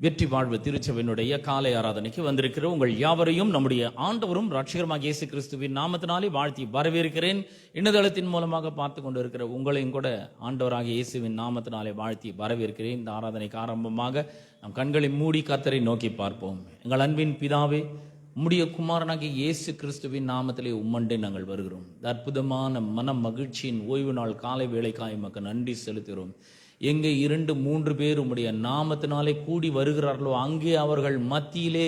வெற்றி வாழ்வு திருச்சபையினுடைய காலை ஆராதனைக்கு வந்திருக்கிற உங்கள் யாவரையும் நம்முடைய ஆண்டவரும் ரட்சகருமாக இயேசு கிறிஸ்துவின் நாமத்தினாலே வாழ்த்தி வரவேற்கிறேன். இணையதளத்தின் மூலமாக பார்த்து கொண்டிருக்கிற உங்களையும் கூட ஆண்டவராக இயேசுவின் நாமத்தினாலே வாழ்த்தி வரவேற்கிறேன். இந்த ஆராதனைக்கு ஆரம்பமாக நம் கண்களை மூடி கர்த்தரை நோக்கி பார்ப்போம். எங்கள் அன்பின் பிதாவே, உம்முடைய குமாரனாகிய இயேசு கிறிஸ்துவின் நாமத்திலே உம்மண்டே நாங்கள் வருகிறோம். அற்புதமான மன மகிழ்ச்சியின் ஓய்வு நாள் காலை வேளைக்காய் மக்கள் நன்றி செலுத்துகிறோம். எங்கே 2-3 பேர் உம்முடைய நாமத்தினாலே கூடி வருகிறார்களோ அங்கே அவர்கள் மத்தியிலே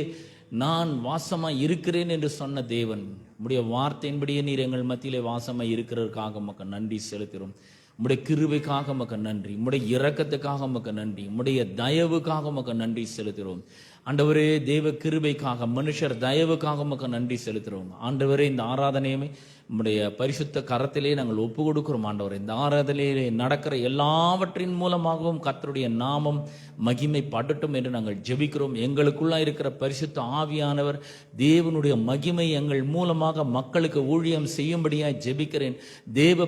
நான் வாசமாய் இருக்கிறேன் என்று சொன்ன தேவன், உம்முடைய வார்த்தையின்படியே நீர் எங்கள் மத்தியிலே வாசமாய் இருக்கிறதற்காக மக்கள் நன்றி செலுத்துகிறோம். உம்முடைய கிருபைக்காக மக்கள் நன்றி, உம்முடைய இரக்கத்துக்காக மக்கள் நன்றி, உம்முடைய தயவுக்காக மக்கள் நன்றி செலுத்துகிறோம். ஆண்டவரே, தேவ கிருபைக்காக, மனுஷர் தயவுக்காக மக்கள் நன்றி செலுத்துகிறோம். ஆண்டவரே, இந்த ஆராதனையுமே உம்முடைய பரிசுத்த கரத்திலே நாங்கள் ஒப்பு கொடுக்கிறோம். ஆண்டவரே, இந்த ஆராதனையிலே நடக்கிற எல்லாவற்றின் மூலமாகவும் கர்த்தருடைய நாமம் மகிமை படட்டும் என்று நாங்கள் ஜெபிக்கிறோம். எங்களுக்குள்ளா இருக்கிற பரிசுத்த ஆவியானவர் தேவனுடைய மகிமை எங்கள் மூலமாக மக்களுக்கு ஊழியம் செய்யும்படியாய் ஜெபிக்கிறேன். தேவ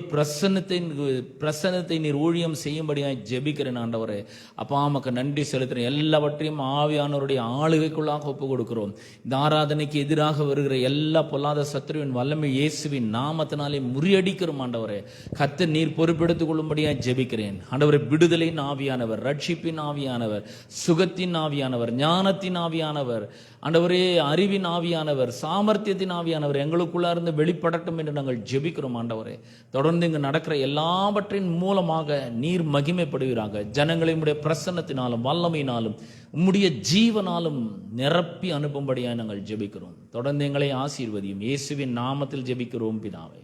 பிரசன்னத்தை நீர் ஊழியம் செய்யும்படியாய் ஜெபிக்கிறேன். ஆண்டவரே, அப்பா உமக்கு நன்றி செலுத்துறேன். எல்லாவற்றையும் ஆவியானவருடைய ஆளுகைக்குள்ளாக ஒப்பு கொடுக்கிறோம். இந்த ஆராதனைக்கு எதிராக வருகிற எல்லா பொல்லாத சத்துருவின் வல்லமை இயேசுவின் நாமத்தினாலே முறியடிக்கிறோம். ஆண்டவரே, கர்த்தர் நீர் பொறுப்பெடுத்துக் கொள்ளும்படியா ஜெபிக்கிறேன். ஆண்டவரே, விடுதலின் ஆவியானவர், ரட்சிப்பின் ஆவியானவர், சுகத்தின் ஆவியானவர், ஞானத்தின் ஆவியானவர், ஆண்டவரே அறிவின் ஆவியானவர், சாமர்த்தியத்தின் ஆவியானவர் எங்களுக்குள்ள இருந்து வெளிப்படட்டும் என்று நாங்கள் ஜெபிக்கிறோம். ஆண்டவரே, தொடர்ந்து இங்கு நடக்கிற எல்லாவற்றின் மூலமாக நீர் மகிமைப்படுவீராக. ஜனங்களை உம்முடைய பிரசன்னத்தினாலும் வல்லமையினாலும் உம்முடைய ஜீவனாலும் நிரப்பி அனுப்பும்படியாக நாங்கள் ஜெபிக்கிறோம். தொடர்ந்து எங்களை ஆசீர்வதியும். இயேசுவின் நாமத்தில் ஜெபிக்கிறோம் பிதாவே,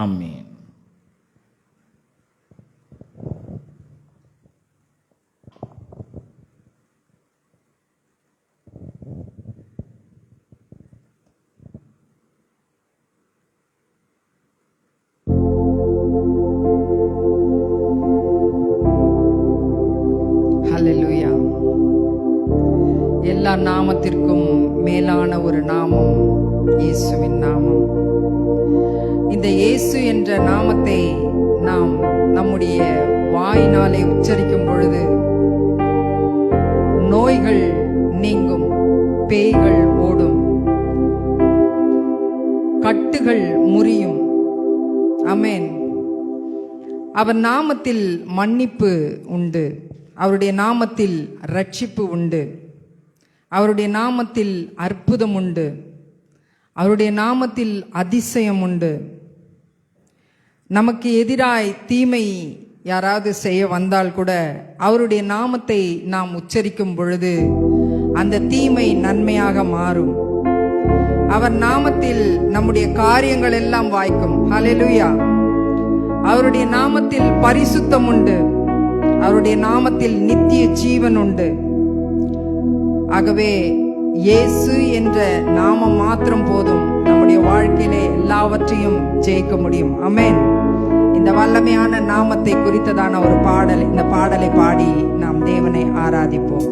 ஆமென். ஹல்லேலூயா. எல்லா நாமத்திற்கும் மேலான ஒரு நாமம் இயேசுவின் நாமம். இந்த இயேசு என்ற நாமத்தை நாம் நம்முடைய வாயினாலே உச்சரிக்கும் பொழுது நோய்கள் நீங்கும், பேய்கள் ஓடும், கட்டுகள் முறியும். ஆமென். அவர் நாமத்தில் மன்னிப்பு உண்டு, அவருடைய நாமத்தில் ரட்சிப்பு உண்டு, அவருடைய நாமத்தில் அற்புதம் உண்டு, அவருடைய நாமத்தில் அதிசயம் உண்டு. நமக்கு எதிராய் தீமை யாராவது செய்ய வந்தால் கூட அவருடைய நாமத்தை நாம் உச்சரிக்கும் பொழுது அந்த தீமை நன்மையாக மாறும். அவர் நாமத்தில் நம்முடைய காரியங்கள் எல்லாம் வாய்க்கும். ஹல்லேலூயா. அவருடைய நாமத்தில் பரிசுத்தம் உண்டு, அவருடைய நாமத்தில் நித்திய ஜீவன் உண்டு. ஆகவே இயேசு என்ற நாமம் மாத்திரம் போதும், நம்முடைய வாழ்க்கையிலே எல்லாவற்றையும் ஜெயிக்க முடியும். ஆமென். இந்த வல்லமையான நாமத்தை குறித்ததான ஒரு பாடல், இந்த பாடலை பாடி நாம் தேவனை ஆராதிப்போம்.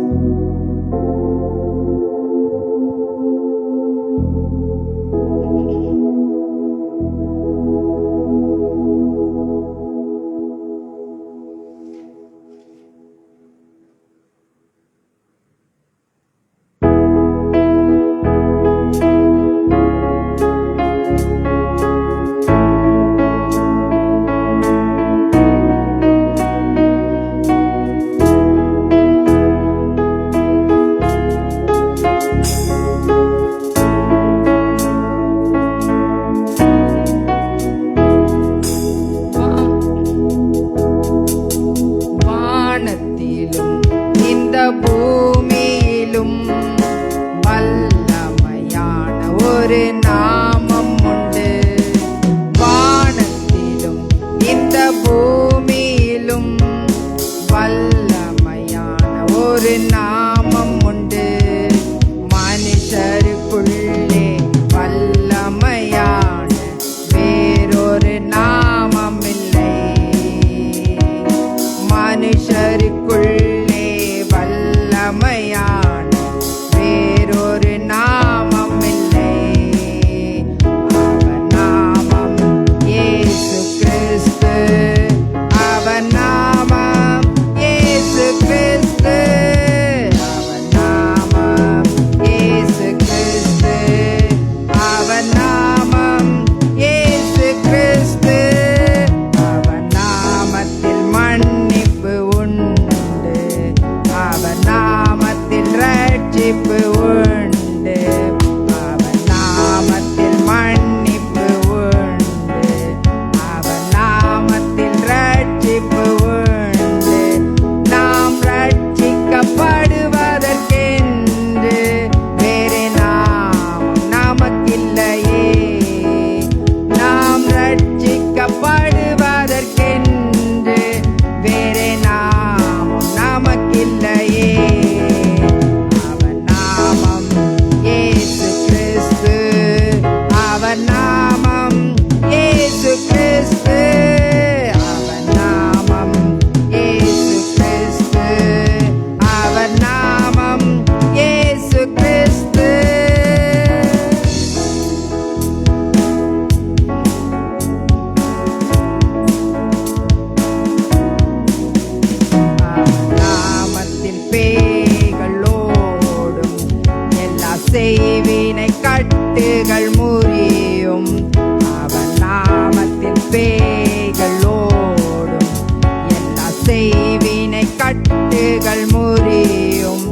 கட்டுகள் முறியும்.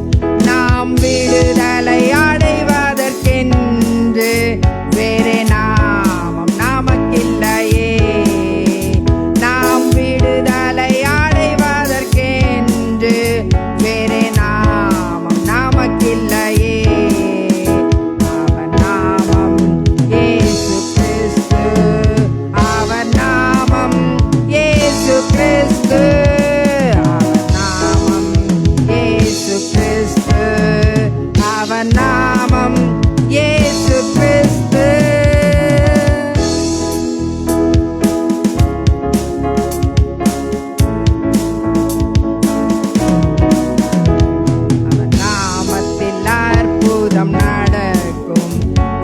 நாம் விடுதலை அடைவதற்கென்று வேறே நாமம் நமக்கில்லையே. நாம் விடுதலை அடைவதற்கென்று வேறே நாமம் நமக்கில்லையே. அவர் நாமம் இயேசு கிறிஸ்து, அவர் நாமம் இயேசு கிறிஸ்து, அவர் நாமம் இயேசு கிறிஸ்து, அவர் நாமம் இயேசு கிறிஸ்து. அவர் நாமத்தில் அற்புதம் நடக்கும்,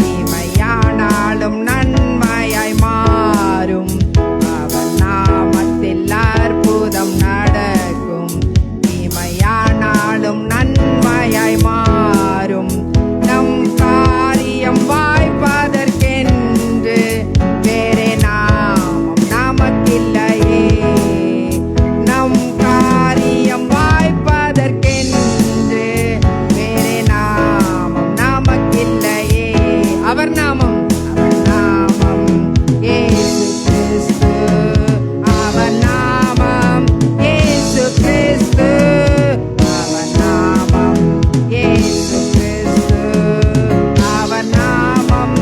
தீமையானாலும் நன்மையாய் மாறும். அவர் நாமத்தில் அற்புதம் நடக்கும், தீமையானாலும் நன்மையாய் மாறும். நம் காரியம் வாய்ப்பதற்கென்று வேறே நாமம் நமக்கில்லையே. நம் காரியம் வாய்ப்பதற்கென்று வேறே நாமம் நமக்கில்லையே. அவர் நாமம், அவர் நாமம் இயேசு கிறிஸ்து, அவர் நாமம் இயேசு கிறிஸ்து, அவர் நாமம் இயேசு கிறிஸ்து, அவர் நாமம்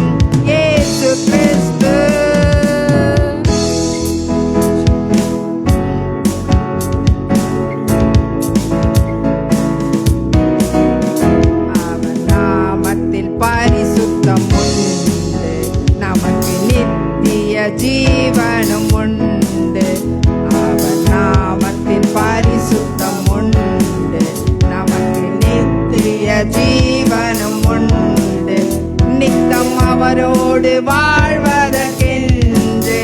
இயேசு கிறிஸ்து. அவர் நாமத்தில் பரிசுத்தம் உண்டு, நமக்கு நித்திய ஜீவனும் உண்டு. அவர் நாமத்தில் பரிசுத்தம் உண்டு, நமக்கு நித்திய ஜீவனும் உண்டு. நித்தம் அவரோடு வாழ்வதற்கென்று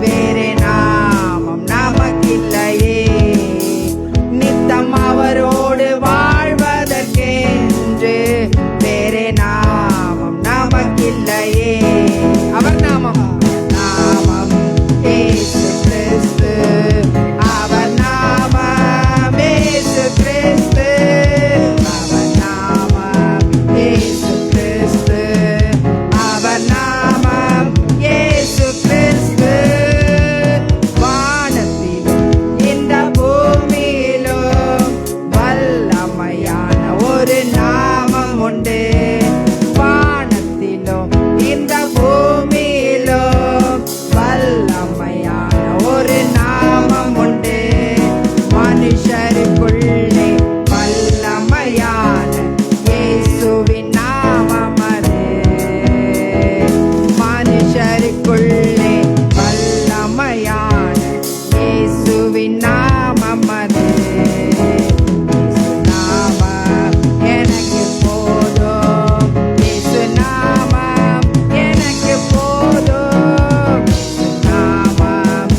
வேறே நாமம் நமக்கில்லையே. நித்தம் அவரோடு வாழ்வதற்கென்று வேறே நாமம் நமக்கில்லையே. அவர் நாமம், நாமம் இயேசு கிறிஸ்து, அவர் நாமம் இயேசு கிறிஸ்து, அவர் நாமம் இயேசு கிறிஸ்து, அவர் நாமம் இயேசு கிறிஸ்து. வானத்திலும் இந்த பூமியிலும் வல்லமையான ஒரு நாமம் உண்டு. வானத்திலும் இந்த பூமியிலும் வல்லமையான ஒரு நாமம் உண்டு. மனுஷருக்குள்ளே வல்லமையான இயேசுவின் நாமம் அது. மனுஷருக்குள்ளே வல்லமையான இயேசுவின் நாமம் அது. இயேசு நாமம் எனக்கு போதும், இயேசு நாமம் எனக்கு போதும், இயேசு நாமம்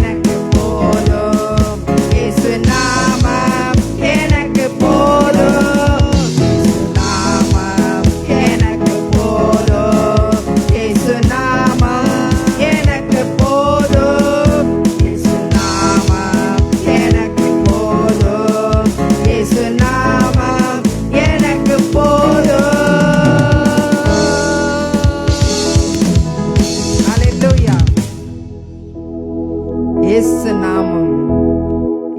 எனக்கு போதும், இயேசு நாமம் எனக்கு போதும், இயேசு நாமம் எனக்கு போதும், இயேசு நாமம் எனக்கு போதும், இயேசு நாமம் எனக்கு போதும், இயேசு நாமம் எனக்கு போதும். ஹalleluya. இயேசு நாமம்,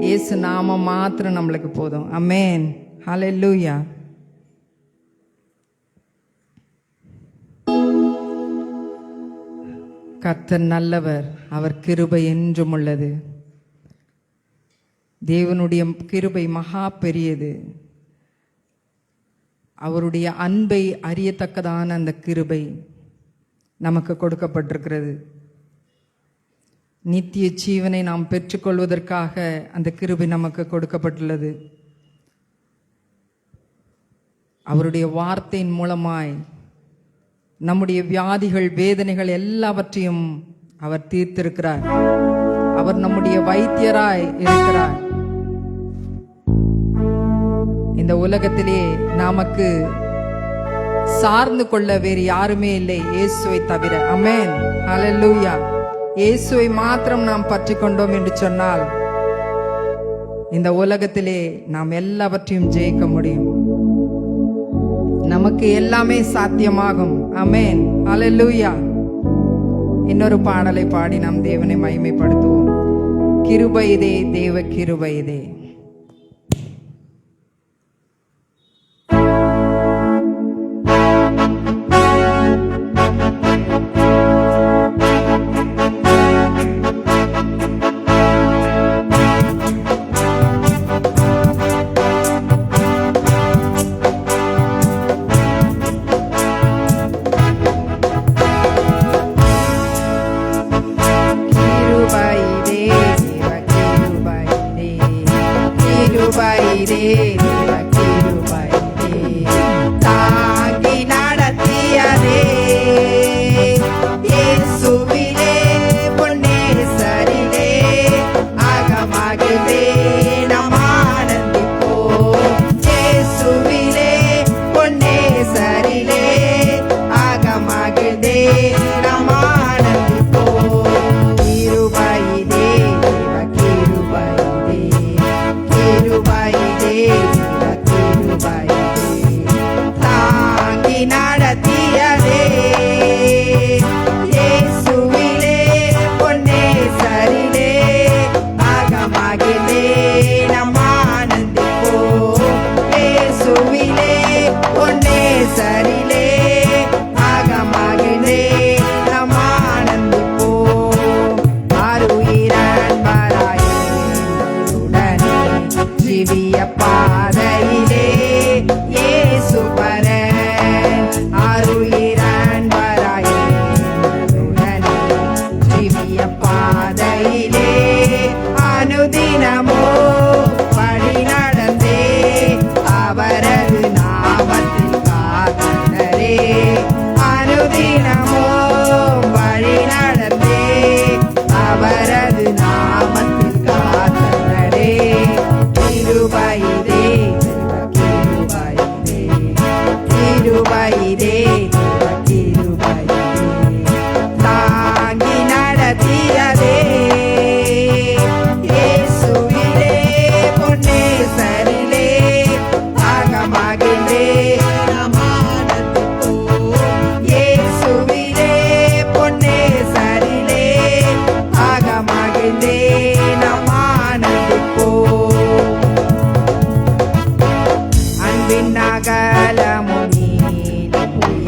இயேசு நாமம் மாத்திரம் நம்மளுக்கு போதும். ஆமென். ஹalleluya. கர்த்தர் நல்லவர், அவர் கிருபை என்றும் உள்ளது. தேவனுடைய கிருபை மகா பெரியது. அவருடைய அன்பை அறியத்தக்கதான அந்த கிருபை நமக்கு கொடுக்கப்பட்டிருக்கிறது. நித்திய ஜீவனை நாம் பெற்றுக்கொள்வதற்காக அந்த கிருபை நமக்கு கொடுக்கப்பட்டுள்ளது. அவருடைய வார்த்தையின் மூலமாய் நம்முடைய வியாதிகள், வேதனைகள் எல்லாவற்றையும் அவர் தீர்த்திருக்கிறார். அவர் நம்முடைய வைத்தியராய் இருக்கிறார். இந்த உலகத்திலே நமக்கு சார்ந்து கொள்ள வேறு யாருமே இல்லை, இயேசுவை தவிர. ஆமென். ஹல்லேலூயா. இயேசுவை மாத்திரம் நாம் பற்றி கொண்டோம் என்று சொன்னால் இந்த உலகத்திலே நாம் எல்லாவற்றையும் ஜெயிக்க முடியும். நமக்கு எல்லாமே சாத்தியமாகும். ஆமென், அல்லேலூயா. இன்னொரு பாடலை பாடி நாம் தேவனை மகிமைப்படுத்துவோம். கிருபை இதே, தேவ கிருபை இதே. தாங்கி நடத்தியதே இயேசுவிலே பொன்னேசரிலே அகமகிழ்ந்தே நாம் ஆனந்திப்போம். இயேசுவிலே பொன்னேசரிலே அகமகிழ்ந்தே நாம் ஆனந்திப்போம். கிருபையிலே தேவ கிருபையிலே, கிருபையிலே தாங்கி நடத்தியதே இயேசுவிலே பொன்னேசரிலே அகமகிழ்ந்தே நாம் ஆனந்திப்போம். இயேசுவிலே பொன்னேசரிலே அகமகிழ்ந்தே நாம் ஆனந்திப்போம். அருயிரன்பராயே உடனே ஜீவிய பாதையிலே இயேசு பரன். அருயிரன்பராயே உடனே ஜீவிய பாதையிலே அனுதினமோ வழி நடந்தே அவரது நாமத்தில் காத்தரே. அனுதினமோ வழி நடந்தே அவரது நாமத்தில் காத்தரே. கிருபையிலே கிருபையிலே, கிருபையிலே கிருபையிலே தாங்கி நடத்தியதே இயேசுவிலே பொன்னேசரிலே அகமகிழ்ந்தே நாம் ஆனந்திப்போம். இயேசுவிலே பொன்னேசரிலே அகமகிழ்ந்தே நாம் ஆனந்திப்போம். அன்பின் அகலமும் நீளமும்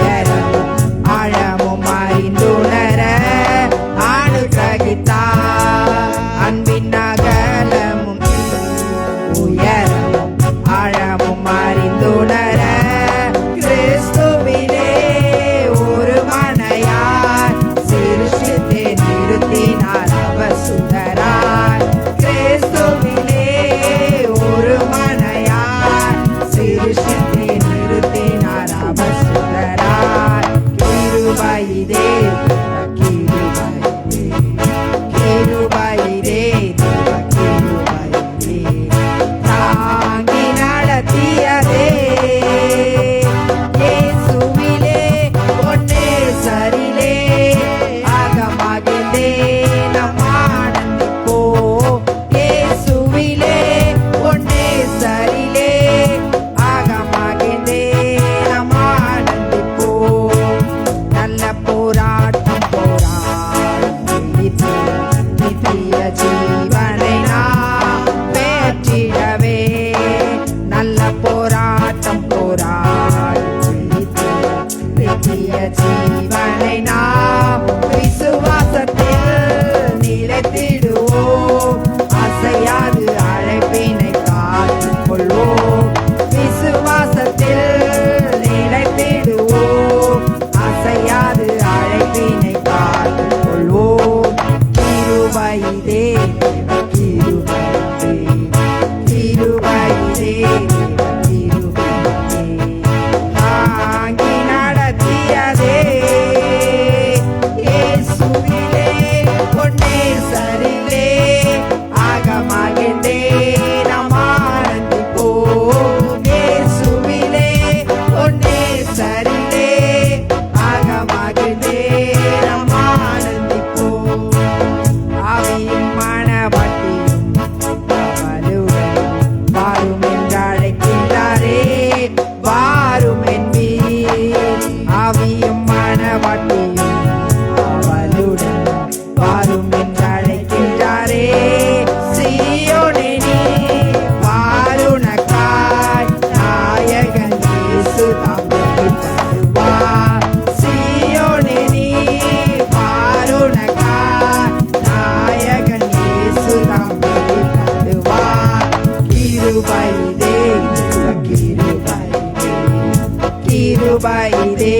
கிருபையிலே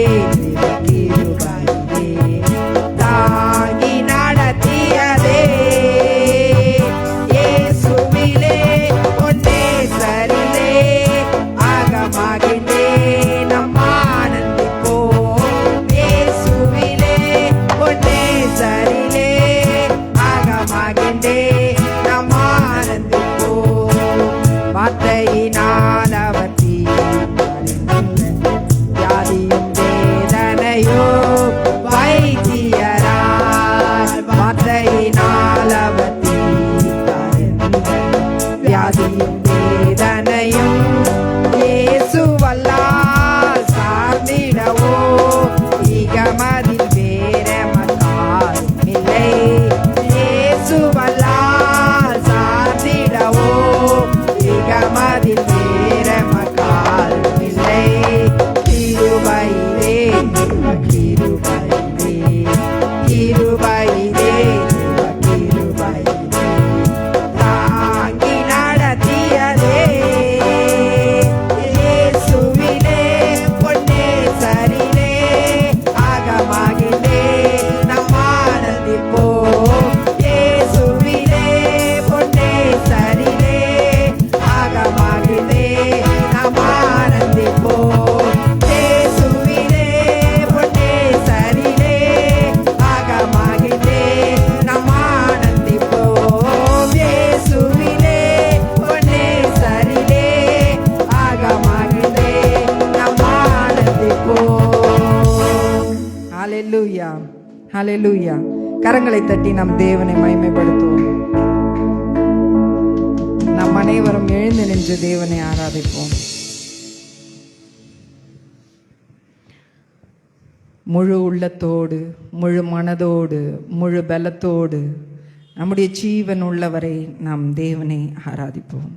கிருபையிலே தாங்கி நடத்தியதே இயேசுவிலே ஒன்னே சரிலே ஆகமாகின்றே நம் ஆனந்திப்போம் இயேசுவிலே ஒன்னே சரிலே ஆகமாகின்றே நம் ஆனந்திப்போம் வார்த்தையினால் அவர் வியாதியும் வேதனையோ வைத்தியரால் வார்த்தையினால் அவர் வியாதியும் வேதனையும் இயேசுவல்லால் சார்ந்திடவோ இகமதில் வேற மத்தாரும் இல்லை இயேசுவல்லால் சார்ந்திடவோ இகமதில் வேற மக்காரும் இல்லை கிருபையிலே கிருபையிலே கிருபையிலே கிருபையிலே தாங்கி நடத்தியதே இயேசுவிலே பொன்னே சரிலே ஆகமாகிலே நம் ஆனந்திப்போம் இயேசுவிலே பொன்னே சரிலே ஆகமாகிலே நம் ஆனந்திப்போம் இயேசுவிலே பொன்னே சரிலே ஆகமாகிலே நம் ஆனந்திப்போம் இயேசுவிலே பொன்னே சரிலே ஆகமாகிலே நம் ஆனந்திப்போம். ஹல்லேலூயா ஹல்லேலூயா. கரங்களை தட்டி நம் தேவனை மகிமைப்படுத்துவோம். நாம் அனைவரும் எழுந்து நின்று தேவனை ஆராதிப்போம். முழு உள்ளத்தோடு, முழு மனதோடு, முழு பலத்தோடு நம்முடைய ஜீவன் உள்ளவரை நாம் தேவனை ஆராதிப்போம்.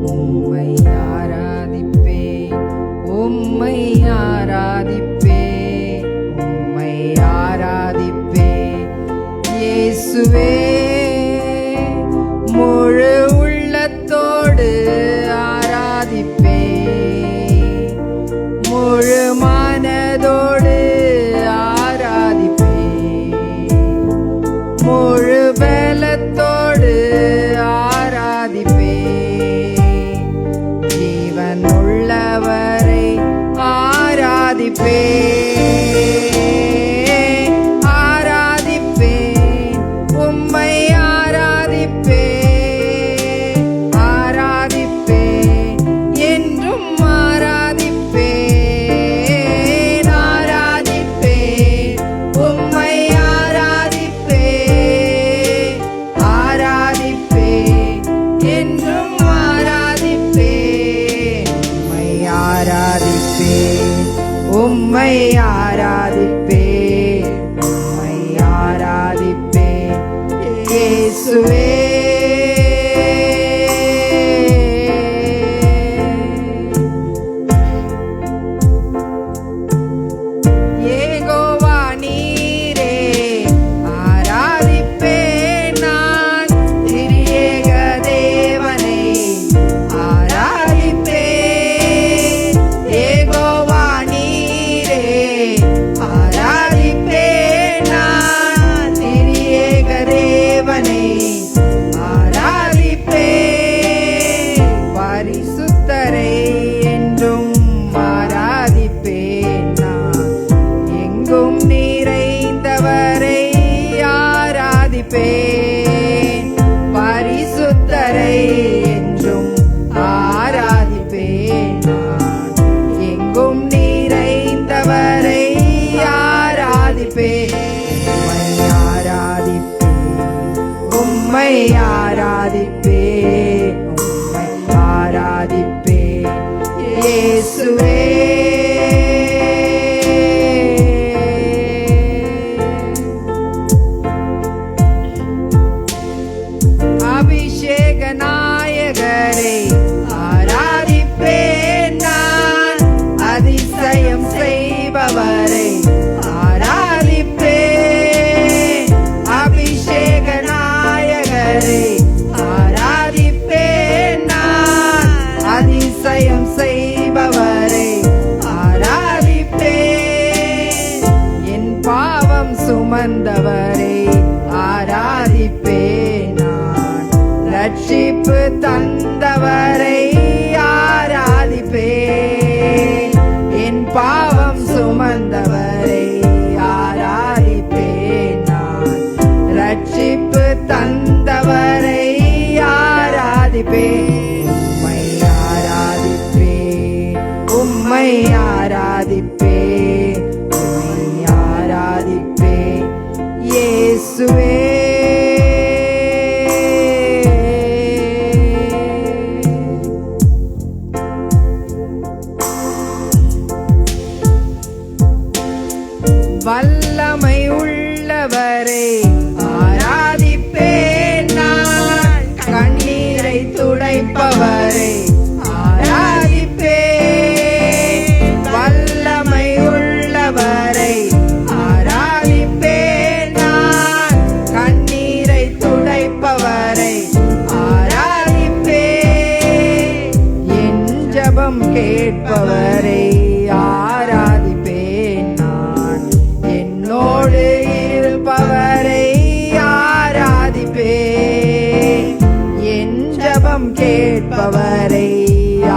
உம்மை ஆராதிப்பேன், உம்மை ஆராதிப்பேன், உம்மை ஆராதிப்பேன் இயேசுவே. முழு உள்ளத்தோடு ஆராதிப்பேன், முழு மனதோடு ஆராதிப்பேன், முழு பலத்தோடு ஆராதிப்பேன், ஜீவன் உள்ளவரை ஆராதிப்பேன், ஆராதிப்பேன், உம்மை ஆராதிப்பேன், ஆராதிப்பேன், என்றும் ஆராதிப்பேன், ஆராதிப்பேன், உம்மை ஆராதிப்பேன், ஆராதிப்பேன், என்றும் ஆராதிப்பேன், உம்மை ஆராதிப்பேன், உம்மை ஆராதிப்பேன், உம்மை ஆராதிப்பேன் இயேசுவே. யெகோவா நீரே ஆராதிப்பேன் நான், திரியேக தேவனை ஆராதிப்பேன். யெகோவா நீரே ஆராதிப்பேன் நான், திரியேக தேவனை ஆராதிப்பேன். பரிசுத்தரை என்றும் ஆராதிப்பேன் நான், எங்கும் நிறைந்தவரை ஆராதிப்பேன். பரிசுத்தரை என்றும் ஆராதிப்பேன் நான், எங்கும் நிறைந்தவரை ஆராதிப்பேன். உம்மை ஆராதிப்பேன், உம்மை ஆராதிப்பேன், ஆராதிப்பே, உம்மை ஆராதிப்பே இயேசுவே. அபிஷேக நாயகரே ஆராதிப்பேன் நான், அதிசயம் செய்பவரை ஆராதிப்பேன். அபிஷேக நாயகரே ஆராதிப்பேன் நான், அதிசயம் செய்பவரை ஆராதிப்பேன். என் பாவம் சுமந்தவரை ஆராதிப்பேன் நான், ரட்சிப்பு தந்தவரை ஆராதிப்பேன். என் பாவம் சுமந்தவரை ஆராதிப்பேன் நான், ரட்சிப்பு தந்தவரை ஆராதிப்பேன். உம்மை ஆராதிப்பேன், உம்மை ஆராதிப்பேன், உம்மை ஆராதிப்பேன் இயேசுவே. வல்லமை உள்ளவரை ஆராதிப்பேன் நான், கண்ணீரை துடைப்பவரை ஆராதிப்பேன். வல்லமை உள்ளவரை ஆராதிப்பேன் நான், கண்ணீரை துடைப்பவரை ஆராதிப்பேன். என் ஜெபம் கேட்பவரை ஆராதிப்பேன் நான், என்னோடு இருப்பவரை ஆராதிப்பேன். என் ஜெபம் கேட்பவரை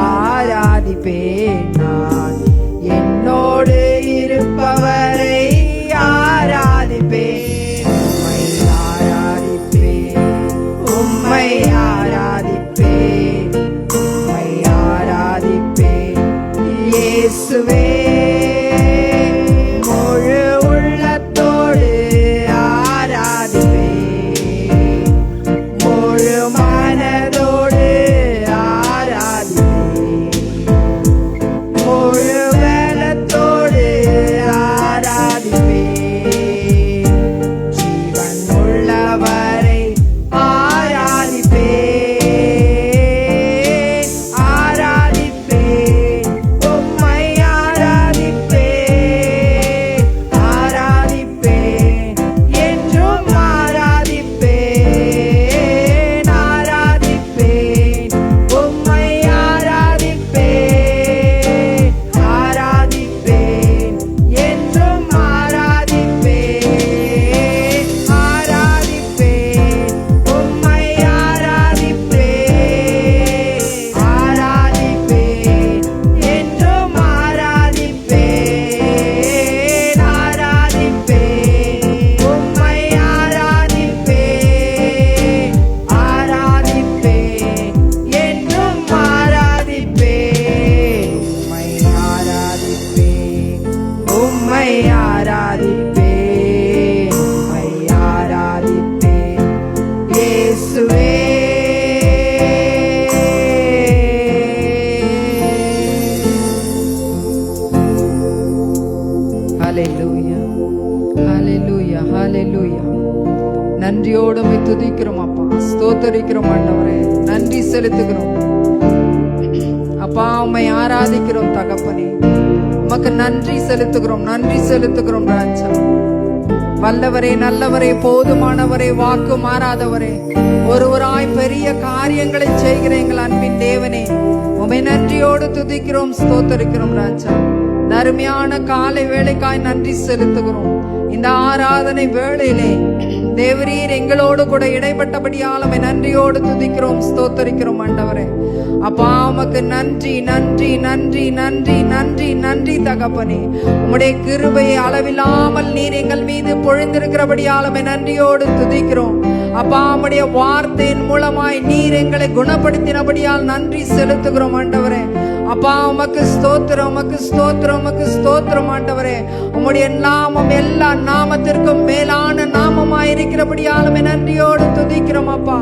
ஆராதிப்பேன் நான், என்னோடு இருப்பவரை ஆராதிப்பேன். உம்மை ஆராதிப்பேன், உம்மை ஆராதிப்பேன், உம்மை ஆராதிப்பேன் இயேசுவே. முழு உள்ளத்தோடு ஆராதிப்பேன், முழு மனதோடு ஆராதிப்பேன், முழு பலத்தோடு ஆராதிப்பேன். ஜீவன் உள்ளவரை ஆராதிப்பேன், ஆராதிப்பேன், உம்மை ஆராதிப்பேன், ஆராதிப்பேன், என்றும் ஆராதிப்பேன், ஆராதிப்பேன், உம்மை ஆராதிப்பேன், ஆராதிப்பேன், என்றும் ஆராதிப்பேன், ஆராதிப்பேன், உம்மை ஆராதிப்பேன், ஆராதிப்பேன், என்றும் ஆராதிப்பேன், ஆராதிப்பேன், உம்மை ஆராதிப்பேன், ஆராதிப்பேன், என்றும் ஆராதிப்பேன். உம்மை ஆராதிப்பேன், உம்மை ஆராதிப்பேன் இயேசுவே. ஹல்லேலூயா, ஹல்லேலூயா, ஹல்லேலூயா. நன்றியோடு உம்மை துதிக்கிறோம் அப்பா, ஸ்தோத்தரிக்கிறோம் ஆண்டவரே, நன்றி செலுத்துகிறோம் அப்பா. உம்மை ஆராதிக்கிறோம் தகப்பனே, உமக்கு நன்றி செலுத்துகிறோம், நன்றி செலுத்துகிறோம் ராஜா. வல்லவரே, நல்லவரே, போதுமானவரே, வாக்கு மாறாதவரே, ஒருவராய் பெரிய காரியங்களை செய்கிற எங்கள் அன்பின் தேவனே, உம்மை நன்றியோடு துதிக்கிறோம், ஸ்தோத்தரிக்கிறோம் ராஜா. இந்த அருமையான காலை வேளைக்காய் நன்றி செலுத்துகிறோம். இந்த ஆராதனை வேளையிலே தேவரீர் எங்களோடு கூட இடைப்பட்டபடியால் உம்மை நன்றியோடு துதிக்கிறோம், ஸ்தோத்தரிக்கிறோம் ஆண்டவரே. அப்பா உமக்கு நன்றி, நன்றி, நன்றி, நன்றி, நன்றி, நன்றி தகப்பனே. உம்முடைய கிருபையை அளவில்லாமல் நீர் எங்கள் மீது பொழிந்திருக்கிறபடியால் உம்மை நன்றியோடு துதிக்கிறோம். அப்பா உம்முடைய வார்த்தையின் மூலமாய் நீர் எங்களை குணப்படுத்தினபடியால் நன்றி செலுத்துகிறோம் ஆண்டவரே. அப்பா உமக்கு ஸ்தோத்திரம், உமக்கு ஸ்தோத்திரம், உமக்கு ஸ்தோத்திரம் ஆண்டவரே. உம்முடைய நாமம் எல்லா நாமத்திற்கும் மேலான நாமமாயிருக்கிறபடியாலும் நன்றியோடு துதிக்கிறோம் அப்பா.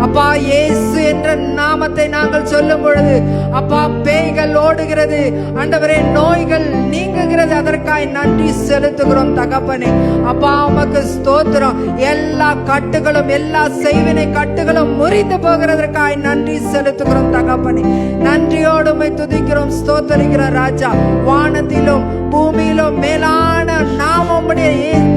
அப்பா இயேசு என்ற நாமத்தை நாங்கள் சொல்லும் பொழுது அப்பா பேய்கள் ஓடுகிறது ஆண்டவரே, நோய்கள் நீங்குகிறது. அதற்காய் நன்றி செலுத்துகிறோம் தகப்பனே. அப்பா உமக்கு ஸ்தோத்திரம். எல்லா கட்டுகளும் எல்லா செய்வினை கட்டுகளும் முறிந்து போகிறதற்காய் நன்றி செலுத்துகிறோம் தகப்பனே. நன்றியோடு உம்மை துதிக்கிறோம், ஸ்தோத்தரிக்கிறோம் ராஜா. வானத்திலும் பூமியிலும் மேலான நாமம்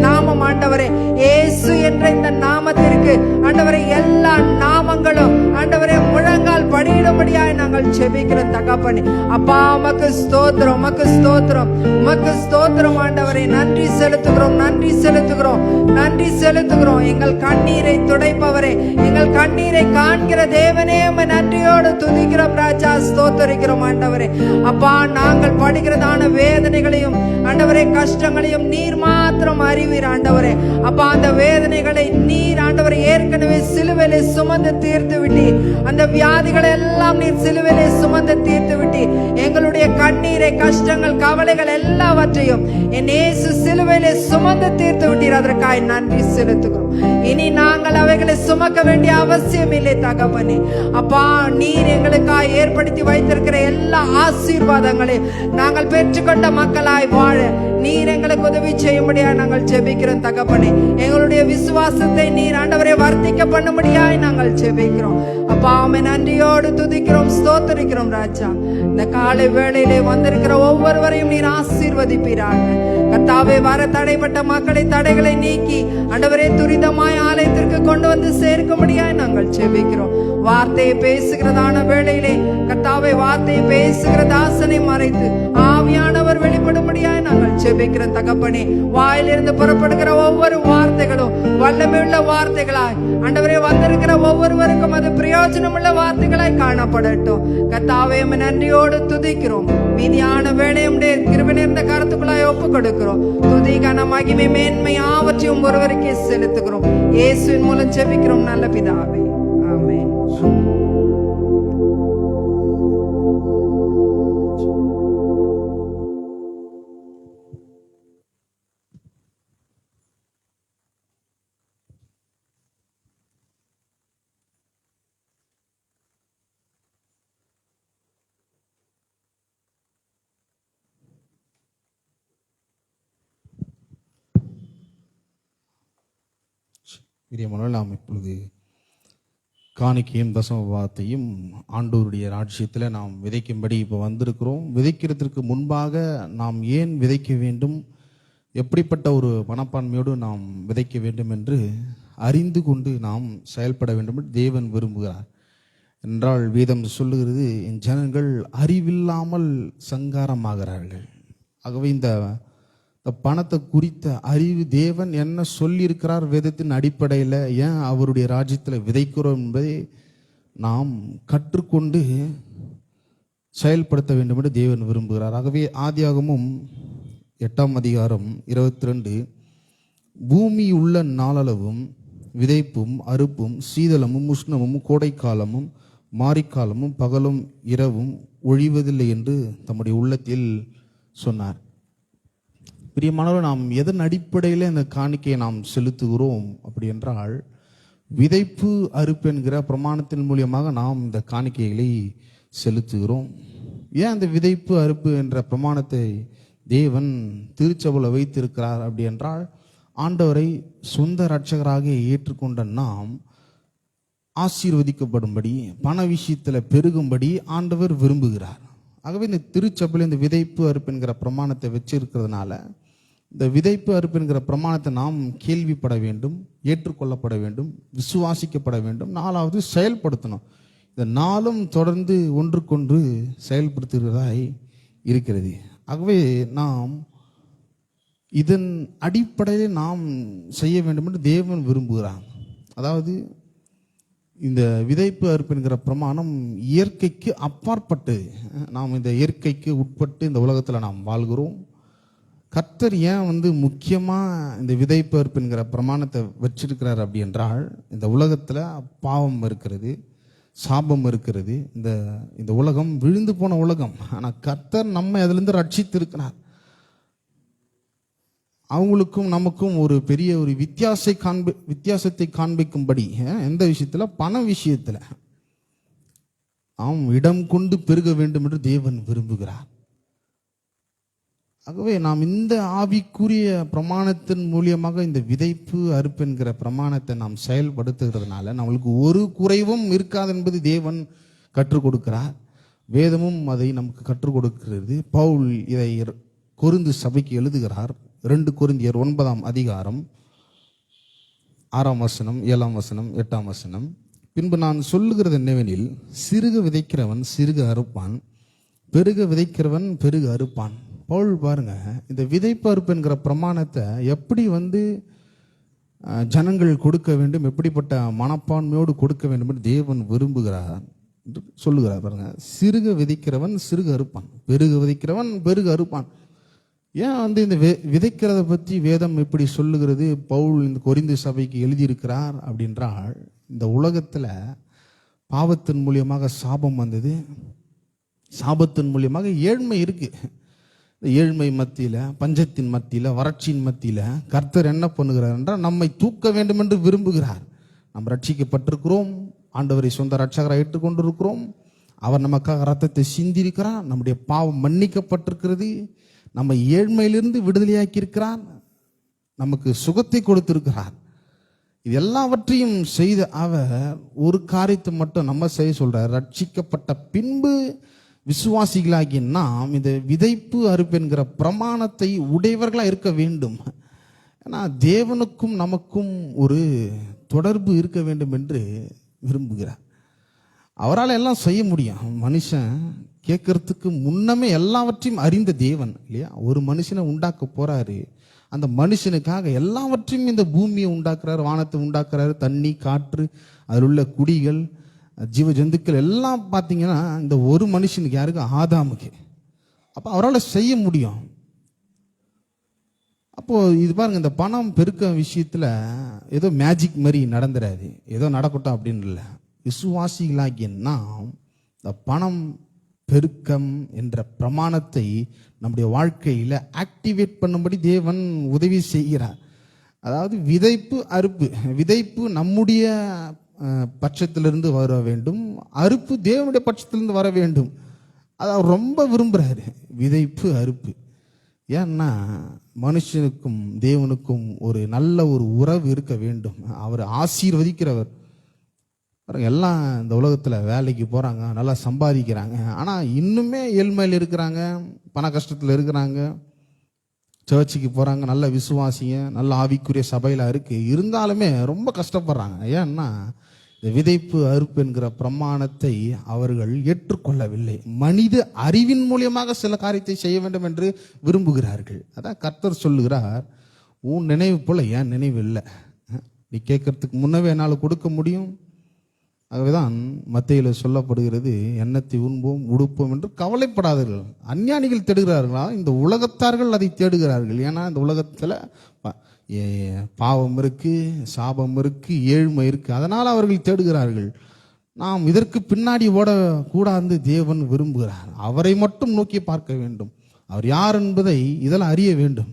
நாமம் ஆண்டவரே இயேசு என்ற இந்த நாமத்திற்கு ஆண்டவரே எல்லா நாமங்களும் ஆண்டவரே முழங்கால் படியிடும்படியாய் நாங்கள் செபிக்கிறோம் தகப்பனே. அப்பா உமக்கு ஸ்தோத்திரம், உமக்கு ஸ்தோத்திரம், உமக்கு ஸ்தோத்திரம் ஆண்டவரே. நன்றி செலுத்துகிறோம், நன்றி செலுத்துகிறோம், நன்றி செலுத்துகிறோம். எங்கள் கண்ணீரை துடைப்பவரே, எங்கள் கண்ணீரை காண்கிற தேவனே, நன்றியோடு துதிக்கிறோம் ராஜா, ஸ்தோத்தரிக்கிறோம் ஆண்டவரே. அப்பா நாங்கள் படுகிறதான வேதனைகளையும் ஆண்டவரே கஷ்டங்களையும் நீர் மாத்திரம் அறிவீர் ஆண்டவரே. அப்பா அந்த வேதனைகளை நீர் ஆண்டவரை ஏற்கனவே சிலுவையிலே சுமந்து தீர்த்து விட்டீர். அந்த வியாதிகளை எல்லாம் நீர் சிலுவையிலே சுமந்து தீர்த்து விட்டீர். எங்களுடைய கண்ணீரை கஷ்டங்கள் கவலைகள் எல்லாவற்றையும் என் இயேசு சிலுவையிலே சுமந்து தீர்த்து விட்டீர். அதற்காக நன்றி செலுத்துகிறோம். இனி நாங்கள் அவைகளை சுமக்க வேண்டிய அவசியம் இல்லை தகப்பனே. அப்பா நீர் எங்களுக்காக ஏற்படுத்தி வைத்திருக்கிற எல்லா ஆசீர்வாதங்களையும் நாங்கள் பெற்றுக்கொண்ட மக்களாய் வாழ நீர் எங்களுக்கு உதவி செய்யும்படியா நாங்கள் ஜெபிக்கிறோம் தகப்பனே. எங்களுடைய விசுவாசத்தை நீர் ஆண்டவரை வர்த்திக்க பண்ணும்படியாய் நாங்கள் ஜெபிக்கிறோம் அப்பா. உம்மை நன்றியோடு துதிக்கிறோம், ஸ்தோத்தரிக்கிறோம் ராஜா. இந்த காலை வேளையிலே வந்திருக்கிற ஒவ்வொருவரையும் நீர் ஆசீர்வதிப்பீராக கர்த்தாவே. வர தடைப்பட்ட மக்களை தடைகளை நீக்கி ஆண்டவரே துரிதமாய் ஆலயத்திற்கு கொண்டு வந்து சேர்க்கும்படியாய் நாங்கள் ஜெபிக்கிறோம். வார்த்தையை பேசுகிறதான வேளையிலே கர்த்தாவே வார்த்தையை பேசுகிற தாசனை மறைத்து ஆவியானவர் வெளிப்படும்படியாய் நாங்கள் ஜெபிக்கிற தகப்பனே. வாயிலிருந்து புறப்படுகிற ஒவ்வொரு வார்த்தைகளும் வல்லமையுள்ள வார்த்தைகளாய் ஆண்டவரே வந்திருக்கிற ஒவ்வொருவருக்கும் அது பிரயோஜனமுள்ள வார்த்தைகளாய் காணப்படட்டும் கர்த்தாவே. நன்றியோடு துதிக்கிறோம். மீதியான வேளையுடைய கிருபை நிறைந்த கருத்துக்களாய் ஒப்பு கொடுக்கிறோம். துதி கன மகிமை மேன்மை ஆவற்றையும் ஒருவருக்கே செலுத்துகிறோம். இயேசுவின் மூலம் ஜெபிக்கிறோம் நல்ல பிதாவே, ஆமென். பிரியமானவர்களே, நாம் இப்பொழுது காணிக்கையும் தசமபாகத்தையும் ஆண்டவருடைய ராஜ்யத்தில் நாம் விதைக்கும்படி இப்போ வந்திருக்கிறோம். விதைக்கிறதுக்கு முன்பாக நாம் ஏன் விதைக்க வேண்டும், எப்படிப்பட்ட ஒரு மனப்பான்மையோடு நாம் விதைக்க வேண்டும் என்று அறிந்து கொண்டு நாம் செயல்பட வேண்டும் என்று தேவன் விரும்புகிறார். என்றால் வேதம் சொல்லுகிறது, என் ஜனங்கள் அறிவில்லாமல் சங்காரமாகிறார்கள். ஆகவே இந்த பணத்தை குறித்த அறிவு தேவன் என்ன சொல்லியிருக்கிறார் வேதத்தின் அடிப்படையில் ஏன் அவருடைய ராஜ்யத்தில் விதைக்கிறோம் என்பதை நாம் கற்றுக்கொண்டு செயல்படுத்த வேண்டும் என்று தேவன் விரும்புகிறார். ஆகவே ஆதியாகமும் 8ஆம் அதிகாரம் 22, பூமி உள்ள நாளளவும் விதைப்பும் அறுப்பும் சீதளமும் உஷ்ணமும் கோடைக்காலமும் மாரிக்காலமும் பகலும் இரவும் ஒழிவதில்லை என்று தம்முடைய உள்ளத்தில் சொன்னார். பிரியமானவர், நாம் எதன் அடிப்படையில் இந்த காணிக்கையை நாம் செலுத்துகிறோம் அப்படி என்றால் விதைப்பு அறுப்பு என்கிற பிரமாணத்தின் மூலியமாக நாம் இந்த காணிக்கைகளை செலுத்துகிறோம். ஏன் அந்த விதைப்பு அறுப்பு என்ற பிரமாணத்தை தேவன் திருச்சபையில் வைத்திருக்கிறார் அப்படி என்றால், ஆண்டவரை சொந்த இரட்சகராக ஏற்றுக்கொண்ட நாம் ஆசீர்வதிக்கப்படும்படி பண விஷயத்தில் பெருகும்படி ஆண்டவர் விரும்புகிறார். ஆகவே இந்த திருச்சபையில் இந்த விதைப்பு அறுப்பு என்கிற பிரமாணத்தை வச்சிருக்கிறதுனால இந்த விதைப்பு அறுப்பு என்கிற பிரமாணத்தை நாம் கேள்விப்பட வேண்டும், ஏற்றுக்கொள்ளப்பட வேண்டும், விசுவாசிக்கப்பட வேண்டும். 4வது செயல்படுத்தணும். இந்த 4ம் தொடர்ந்து ஒன்றுக்கொன்று செயல்படுத்துகிறதாய் இருக்கிறது. ஆகவே நாம் இதன் அடிப்படையில் நாம் செய்ய வேண்டும் என்று தேவன் விரும்புகிறார். அதாவது இந்த விதைப்பு அறுப்பு என்கிற பிரமாணம் இயற்கைக்கு அப்பாற்பட்டு, நாம் இந்த இயற்கைக்கு உட்பட்டு இந்த உலகத்தில் நாம் வாழ்கிறோம். கர்த்தர் ஏன் முக்கியமாக இந்த விதைப்பு அறுப்பு என்கிற பிரமாணத்தை வச்சிருக்கிறார் அப்படி என்றால், இந்த உலகத்தில் பாவம் இருக்கிறது, சாபம் இருக்கிறது. இந்த இந்த உலகம் விழுந்து போன உலகம். ஆனால் கர்த்தர் நம்மை அதிலிருந்து ரட்சித்து இருக்கிறார். அவங்களுக்கும் நமக்கும் ஒரு பெரிய ஒரு வித்தியாசத்தை காண்பிக்கும்படி, எந்த விஷயத்தில்? பண விஷயத்தில். இடம் கொண்டு பெருக வேண்டும் என்று தேவன் விரும்புகிறார். ஆகவே நாம் இந்த ஆவிக்குரிய பிரமாணத்தின் மூலியமாக இந்த விதைப்பு அறுப்பு என்கிற பிரமாணத்தை நாம் செயல்படுத்துகிறதுனால நம்மளுக்கு ஒரு குறைவும் இருக்காது என்பது தேவன் கற்றுக் கொடுக்கிறார். வேதமும் அதை நமக்கு கற்றுக் கொடுக்கிறது. பவுல் இதை கொரிந்து சபைக்கு எழுதுகிறார். 2 கொரிந்தியர் 9ஆம் அதிகாரம் 6ஆம் வசனம், 7ஆம் வசனம், 8ஆம் வசனம். பின்பு நான் சொல்லுகிறது என்னவெனில், சிறுக விதைக்கிறவன் சிறுக அறுப்பான், பெருக விதைக்கிறவன் பெருக அறுப்பான். பவுல் பாருங்க, இந்த விதைப்பு அறுப்பு என்கிற பிரமாணத்தை எப்படி ஜனங்கள் கொடுக்க வேண்டும், எப்படிப்பட்ட மனப்பான்மையோடு கொடுக்க வேண்டும் என்று தேவன் விரும்புகிறார் சொல்லுகிறார். பாருங்க, சிறுக விதைக்கிறவன் சிறுக அறுப்பான், பெருக விதைக்கிறவன் பெருக அறுப்பான். ஏன் இந்த விதைக்கிறத பற்றி வேதம் எப்படி சொல்லுகிறது, பவுல் இந்த கொரிந்து சபைக்கு எழுதியிருக்கிறார் அப்படின்றால், இந்த உலகத்தில் பாவத்தின் மூலியமாக சாபம் வந்தது. சாபத்தின் மூலியமாக ஏழ்மை இருக்கு. இந்த ஏழ்மை மத்தியில், பஞ்சத்தின் மத்தியில், வறட்சியின் மத்தியில் கர்த்தர் என்ன பண்ணுகிறார் என்றால், நம்மை தூக்க வேண்டும் என்று விரும்புகிறார். நாம் ரட்சிக்கப்பட்டிருக்கிறோம், ஆண்டவரை சொந்த ரட்சகராக ஏற்றுக்கொண்டிருக்கிறோம், அவர் நமக்காக ரத்தத்தை சிந்திருக்கிறார், நம்முடைய பாவம் மன்னிக்கப்பட்டிருக்கிறது, நம்ம ஏழ்மையிலிருந்து விடுதலையாக்கி இருக்கிறார், நமக்கு சுகத்தை கொடுத்திருக்கிறார். இது எல்லாவற்றையும் செய்த அவர் ஒரு காரியத்தை மட்டும் நம்ம செய்ய சொல்றார். ரட்சிக்கப்பட்ட பின்பு விசுவாசிகளாகிய நாம் இந்த விதைப்பு அறுப்பு என்கிற பிரமாணத்தை உடையவர்களாக இருக்க வேண்டும். ஏன்னா தேவனுக்கும் நமக்கும் ஒரு தொடர்பு இருக்க வேண்டும் என்று விரும்புகிறார். அவரால் எல்லாம் செய்ய முடியும். மனுஷன் கேட்கறதுக்கு முன்னமே எல்லாவற்றையும் அறிந்த தேவன் இல்லையா? ஒரு மனுஷனை உண்டாக்க போறாரு. அந்த மனுஷனுக்காக எல்லாவற்றையும் இந்த பூமியை உண்டாக்குறாரு, வானத்தை உண்டாக்குறாரு, தண்ணி, காற்று, அதில் உள்ள குடிகள், ஜீவ ஜந்துக்கள் எல்லாம் பார்த்தீங்கன்னா இந்த ஒரு மனுஷனுக்கு, யாருக்கு? ஆதாமுக்கு. அப்போ அவரால் செய்ய முடியும். அப்போ இது பாருங்க, இந்த பணம் பெருக்க விஷயத்தில் ஏதோ மேஜிக் மாதிரி நடந்துடாது, ஏதோ நடக்கட்டும் அப்படின்னு இல்லை. விசுவாசிகளாகிய நாம் இந்த பணம் பெருக்கம் என்ற பிரமாணத்தை நம்முடைய வாழ்க்கையில் ஆக்டிவேட் பண்ணும்படி தேவன் உதவி செய்கிறார். அதாவது விதைப்பு அறுப்பு, விதைப்பு நம்முடைய பட்சத்திலிருந்து வர வேண்டும், அறுப்பு தேவனுடைய பட்சத்திலிருந்து வர வேண்டும். அதை அவர் ரொம்ப விரும்புகிறாரு, விதைப்பு அறுப்பு. ஏன்னா மனுஷனுக்கும் தேவனுக்கும் ஒரு நல்ல ஒரு உறவு இருக்க வேண்டும். அவர் ஆசீர்வதிக்கிறவர். எல்லாம் இந்த உலகத்தில் வேலைக்கு போகிறாங்க, நல்லா சம்பாதிக்கிறாங்க, ஆனால் இன்னுமே ஏழ்மையில் இருக்கிறாங்க, பண கஷ்டத்தில் இருக்கிறாங்க. சர்ச்சுக்கு போகிறாங்க, நல்ல விசுவாசிங்க, நல்ல ஆவிக்குரிய சபையில் இருந்தாலுமே ரொம்ப கஷ்டப்படுறாங்க. ஏன்னா இந்த விதைப்பு அறுப்பு என்கிற பிரமாணத்தை அவர்கள் ஏற்றுக்கொள்ளவில்லை. மனித அறிவின் மூலியமாக சில காரியத்தை செய்ய வேண்டும் என்று விரும்புகிறார்கள். அதான் கர்த்தர் சொல்லுகிறார், உன் நினைவு போல என் நினைவு இல்லை. நீ கேட்கறதுக்கு முன்னவே என்னால் கொடுக்க முடியும். ஆகவேதான் மத்தேயுவில் சொல்லப்படுகிறது, எண்ணத்தை உண்போம் உடுப்போம் என்று கவலைப்படாதீர்கள். அஞ்ஞானிகள் தேடுகிறார்களா? இந்த உலகத்தார்கள் அதை தேடுகிறார்கள். ஏன்னா இந்த உலகத்தில் பாவம் இருக்கு, சாபம் இருக்கு, ஏழ்மை இருக்கு, அதனால் அவர்கள் தேடுகிறார்கள். நாம் இதற்கு பின்னாடி ஓடக்கூடாது. தேவன் விரும்புகிறார், அவரை மட்டும் நோக்கி பார்க்க வேண்டும். அவர் யார் என்பதை இதெல்லாம் அறிய வேண்டும்.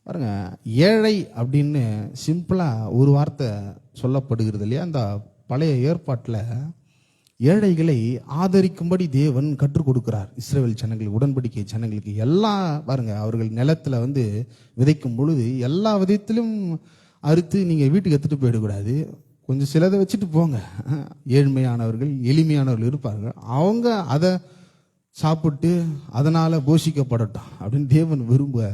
பாருங்க, ஏழை அப்படின்னு சிம்பிளா ஒரு வார்த்தை சொல்லப்படுகிறது இல்லையா? அந்த பழைய ஏற்பாட்டில் ஏழைகளை ஆதரிக்கும்படி தேவன் கற்றுக் கொடுக்கிறார் இஸ்ரவேல் ஜனங்களுக்கு, உடன்படிக்கை ஜனங்களுக்கு. எல்லாம் பாருங்க, அவர்கள் நிலத்தில் விதைக்கும் பொழுது எல்லா விதத்திலும் அறுத்து நீங்கள் வீட்டுக்கு எடுத்துகிட்டு போயிடக்கூடாது, கொஞ்சம் சிலதை வச்சுட்டு போங்க. ஏழ்மையானவர்கள், எளிமையானவர்கள் இருப்பார்கள், அவங்க அதை சாப்பிட்டு அதனால் போஷிக்கப்படட்டும் அப்படின்னு தேவன் விரும்ப.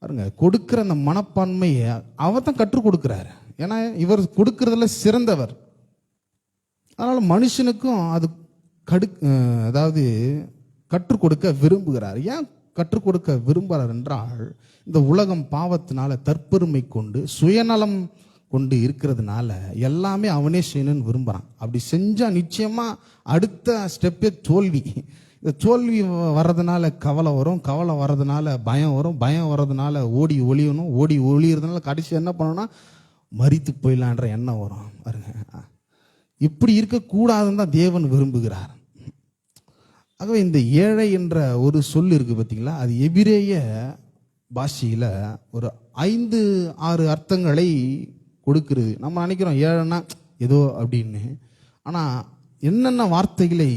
பாருங்க, கொடுக்குற அந்த மனப்பான்மையை அவர் தான் கற்றுக் கொடுக்குறாரு. ஏன்னா இவர் கொடுக்கறதுல சிறந்தவர். அதனால மனுஷனுக்கும் அது அதாவது கற்றுக் கொடுக்க விரும்புகிறார். ஏன் கற்றுக் கொடுக்க விரும்புகிறார் என்றால், இந்த உலகம் பாவத்தினால தற்பெருமை கொண்டு சுயநலம் கொண்டு இருக்கிறதுனால எல்லாமே அவனே செய்யணும்னு விரும்புகிறான். அப்படி செஞ்சால் நிச்சயமா அடுத்த ஸ்டெப்பே தோல்வி. இந்த தோல்வி வர்றதுனால கவலை வரும், கவலை வர்றதுனால பயம் வரும், பயம் வர்றதுனால ஓடி ஒளியணும், ஓடி ஒளியறதுனால கடைசி என்ன பண்ணணும்னா மரித்து போயிடலான்ற எண்ணம் வரும். பாருங்க, இப்படி இருக்கக்கூடாதுன்னு தான் தேவன் விரும்புகிறார். ஆகவே இந்த ஏழை என்ற ஒரு சொல் இருக்கு பார்த்தீங்களா, அது எபிரேய பாஷையில் ஒரு 5-6 அர்த்தங்களை கொடுக்கிறது. நம்ம நினைக்கிறோம் ஏழைன்னா ஏதோ அப்படின்னு, ஆனால் என்னென்ன வார்த்தைகளை